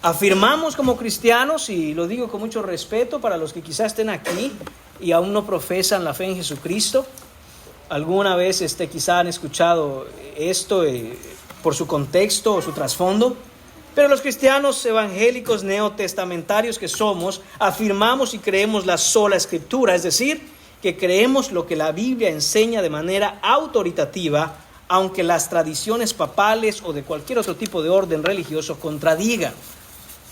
afirmamos como cristianos, y lo digo con mucho respeto para los que quizás estén aquí y aún no profesan la fe en Jesucristo, alguna vez quizá han escuchado esto por su contexto o su trasfondo, pero los cristianos evangélicos neotestamentarios que somos, afirmamos y creemos la sola Escritura, es decir, que creemos lo que la Biblia enseña de manera autoritativa, aunque las tradiciones papales o de cualquier otro tipo de orden religioso contradigan.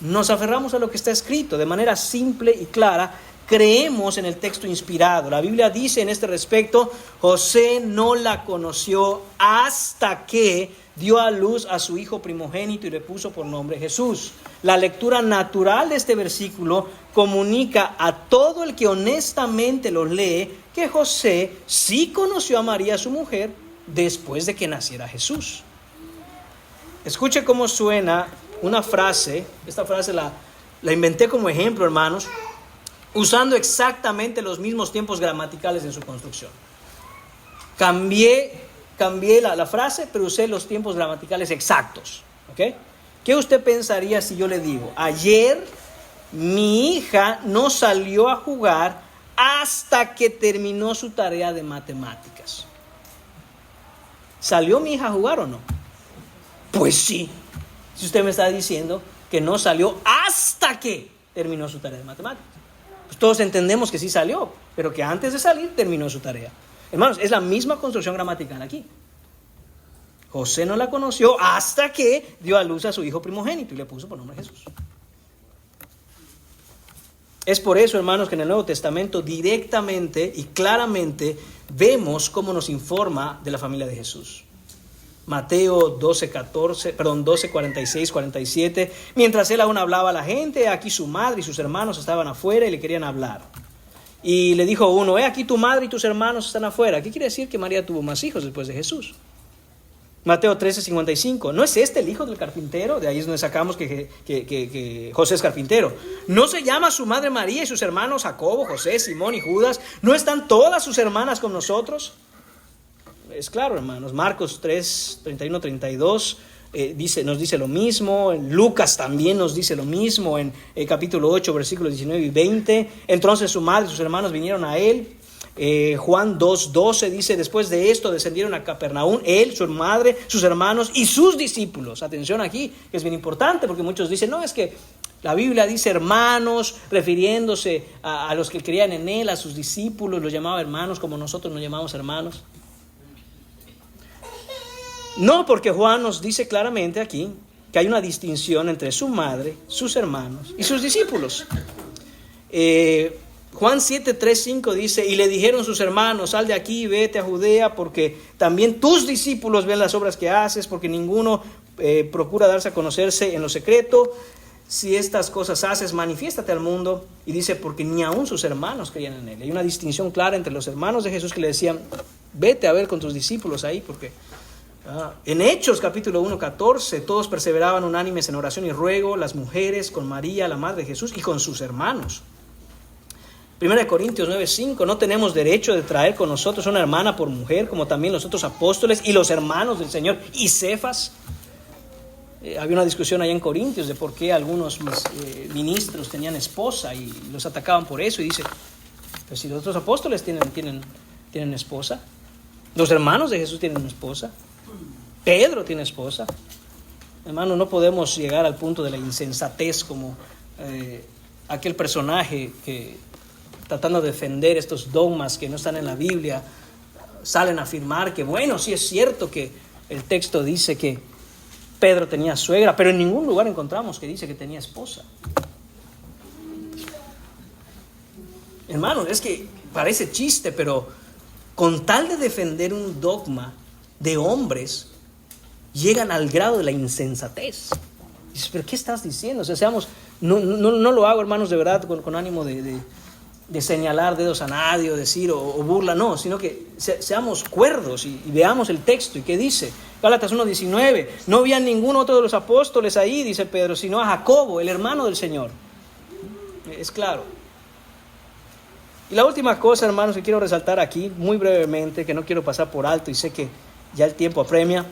Nos aferramos a lo que está escrito de manera simple y clara. Creemos en el texto inspirado. La Biblia dice en este respecto, José no la conoció hasta que dio a luz a su hijo primogénito y le puso por nombre Jesús. La lectura natural de este versículo comunica a todo el que honestamente lo lee que José sí conoció a María, su mujer, después de que naciera Jesús. Escuche cómo suena una frase. Esta frase la inventé como ejemplo, hermanos, usando exactamente los mismos tiempos gramaticales en su construcción. Cambié la frase, pero usé los tiempos gramaticales exactos. ¿Okay? ¿Qué usted pensaría si yo le digo, ayer mi hija no salió a jugar hasta que terminó su tarea de matemáticas? ¿Salió mi hija a jugar o no? Pues sí. Si usted me está diciendo que no salió hasta que terminó su tarea de matemáticas. Pues todos entendemos que sí salió, pero que antes de salir terminó su tarea. Hermanos, es la misma construcción gramatical aquí. José no la conoció hasta que dio a luz a su hijo primogénito y le puso por nombre Jesús. Es por eso, hermanos, que en el Nuevo Testamento directamente y claramente vemos cómo nos informa de la familia de Jesús. Mateo 12, 46, 47. Mientras él aún hablaba a la gente, aquí su madre y sus hermanos estaban afuera y le querían hablar. Y le dijo uno, aquí tu madre y tus hermanos están afuera. ¿Qué quiere decir que María tuvo más hijos después de Jesús? Mateo 13, 55. ¿No es este el hijo del carpintero? De ahí es donde sacamos que José es carpintero. ¿No se llama su madre María y sus hermanos Jacobo, José, Simón y Judas? ¿No están todas sus hermanas con nosotros? Es claro, hermanos. Marcos 3, 31, 32 nos dice lo mismo. Lucas también nos dice lo mismo en capítulo 8, versículos 19 y 20. Entonces su madre y sus hermanos vinieron a él. Juan 2:12 dice, después de esto descendieron a Capernaum, él, su madre, sus hermanos y sus discípulos. Atención aquí, que es bien importante porque muchos dicen, no, es que la Biblia dice hermanos, refiriéndose a los que creían en él, a sus discípulos, los llamaba hermanos como nosotros nos llamamos hermanos. No, porque Juan nos dice claramente aquí que hay una distinción entre su madre, sus hermanos y sus discípulos. Juan 7, 3, 5 dice, y le dijeron sus hermanos, sal de aquí, vete a Judea, porque también tus discípulos ven las obras que haces, porque ninguno procura darse a conocerse en lo secreto. Si estas cosas haces, manifiéstate al mundo. Y dice, porque ni aun sus hermanos creían en él. Hay una distinción clara entre los hermanos de Jesús que le decían, vete a ver con tus discípulos ahí, porque en Hechos capítulo 1, 14, todos perseveraban unánimes en oración y ruego, las mujeres con María, la madre de Jesús, y con sus hermanos. 1 Corintios 9, 5, no tenemos derecho de traer con nosotros una hermana por mujer, como también los otros apóstoles y los hermanos del Señor y Cefas. Había una discusión allá en Corintios de por qué algunos ministros tenían esposa y los atacaban por eso. Y dice, pues si los otros apóstoles tienen esposa, los hermanos de Jesús tienen esposa, Pedro tiene esposa. Hermano, no podemos llegar al punto de la insensatez como aquel personaje que, tratando de defender estos dogmas que no están en la Biblia, salen a afirmar que, bueno, sí es cierto que el texto dice que Pedro tenía suegra, pero en ningún lugar encontramos que dice que tenía esposa. Hermano, es que parece chiste, pero con tal de defender un dogma de hombres, llegan al grado de la insensatez. Dices, ¿pero qué estás diciendo? O sea, no lo hago, hermanos, de verdad, con ánimo de señalar dedos a nadie o decir o burla, no, sino que seamos cuerdos y veamos el texto. ¿Y qué dice? Gálatas 1:19, no había ningún otro de los apóstoles ahí, dice Pedro, sino a Jacobo, el hermano del Señor. Es claro. Y la última cosa, hermanos, que quiero resaltar aquí, muy brevemente, que no quiero pasar por alto y sé que ya el tiempo apremia,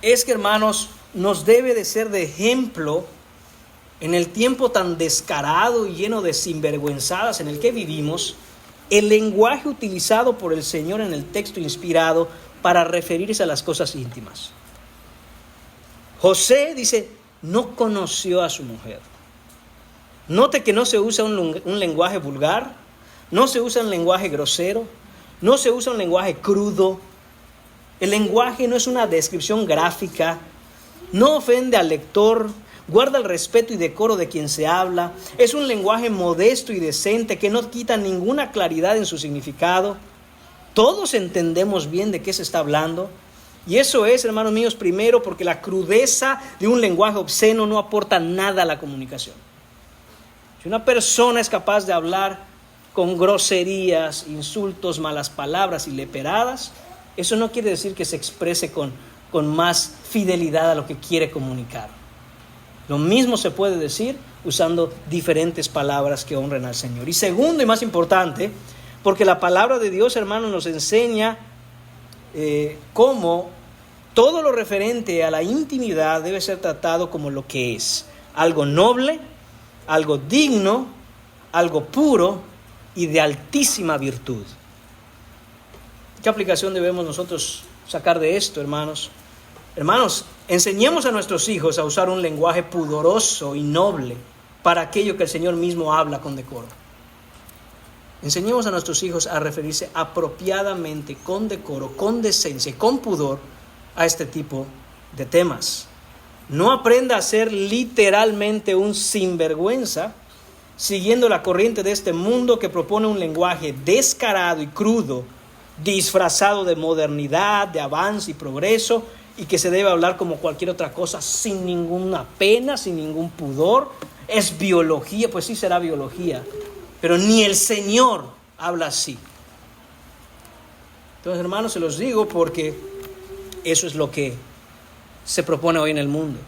es que, hermanos, nos debe de ser de ejemplo en el tiempo tan descarado y lleno de sinvergüenzadas en el que vivimos, el lenguaje utilizado por el Señor en el texto inspirado para referirse a las cosas íntimas. José dice, no conoció a su mujer. Note que no se usa un lenguaje vulgar, no se usa un lenguaje grosero, no se usa un lenguaje crudo. El lenguaje no es una descripción gráfica, no ofende al lector, guarda el respeto y decoro de quien se habla, es un lenguaje modesto y decente que no quita ninguna claridad en su significado. Todos entendemos bien de qué se está hablando. Y eso es, hermanos míos, primero porque la crudeza de un lenguaje obsceno no aporta nada a la comunicación. Si una persona es capaz de hablar con groserías, insultos, malas palabras y leperadas, eso no quiere decir que se exprese con más fidelidad a lo que quiere comunicar. Lo mismo se puede decir usando diferentes palabras que honren al Señor. Y segundo y más importante, porque la palabra de Dios, hermanos, nos enseña cómo todo lo referente a la intimidad debe ser tratado como lo que es: algo noble, algo digno, algo puro y de altísima virtud. ¿Qué aplicación debemos nosotros sacar de esto, hermanos? Hermanos, enseñemos a nuestros hijos a usar un lenguaje pudoroso y noble para aquello que el Señor mismo habla con decoro. Enseñemos a nuestros hijos a referirse apropiadamente, con decoro, con decencia y con pudor a este tipo de temas. No aprenda a ser literalmente un sinvergüenza, siguiendo la corriente de este mundo que propone un lenguaje descarado y crudo, disfrazado de modernidad, de avance y progreso, y que se debe hablar como cualquier otra cosa, sin ninguna pena, sin ningún pudor. Es biología, pues sí será biología, pero ni el Señor habla así. Entonces, hermanos, se los digo porque eso es lo que se propone hoy en el mundo.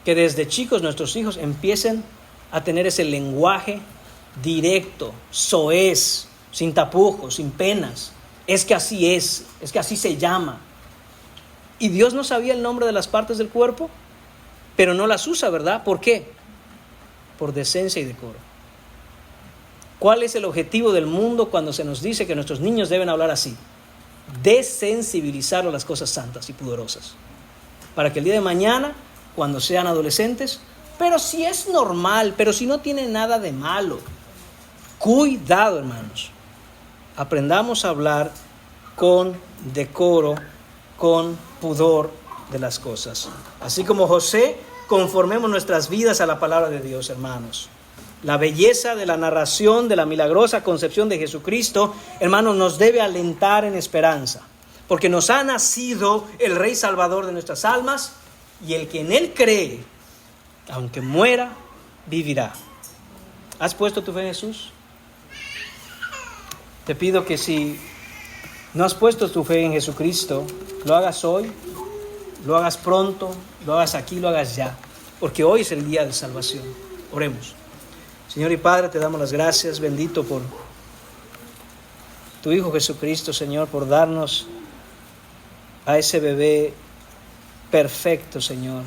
Que desde chicos nuestros hijos empiecen a tener ese lenguaje directo, soez, sin tapujos, sin penas. Es que así se llama. Y Dios no sabía el nombre de las partes del cuerpo, pero no las usa, ¿verdad? ¿Por qué? Por decencia y decoro. ¿Cuál es el objetivo del mundo cuando se nos dice que nuestros niños deben hablar así? Desensibilizar a las cosas santas y pudorosas. Para que el día de mañana, cuando sean adolescentes, pero si es normal, pero si no tiene nada de malo. Cuidado, hermanos. Aprendamos a hablar con decoro, con pudor de las cosas. Así como José, conformemos nuestras vidas a la palabra de Dios, hermanos. La belleza de la narración de la milagrosa concepción de Jesucristo, hermanos, nos debe alentar en esperanza, porque nos ha nacido el Rey Salvador de nuestras almas, y el que en Él cree, aunque muera, vivirá. ¿Has puesto tu fe en Jesús? Te pido que si no has puesto tu fe en Jesucristo, lo hagas hoy, lo hagas pronto, lo hagas aquí, lo hagas ya, porque hoy es el día de salvación. Oremos. Señor y Padre, te damos las gracias, bendito por tu Hijo Jesucristo, Señor, por darnos a ese bebé perfecto, Señor,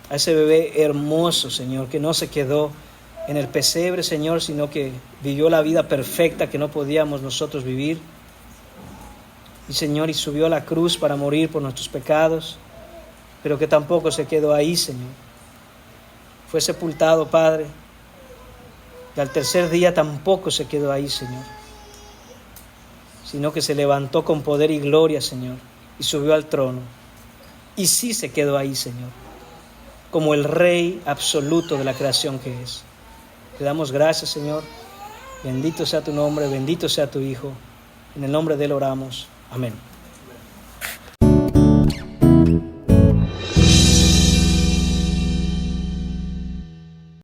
a ese bebé hermoso, Señor, que no se quedó en el pesebre, Señor, sino que vivió la vida perfecta que no podíamos nosotros vivir. Y Señor, y subió a la cruz para morir por nuestros pecados, pero que tampoco se quedó ahí, Señor. Fue sepultado, Padre, y al tercer día tampoco se quedó ahí, Señor, sino que se levantó con poder y gloria, Señor, y subió al trono. Y sí se quedó ahí, Señor, como el Rey absoluto de la creación que es. Te damos gracias, Señor. Bendito sea tu nombre, bendito sea tu Hijo. En el nombre de Él oramos. Amén.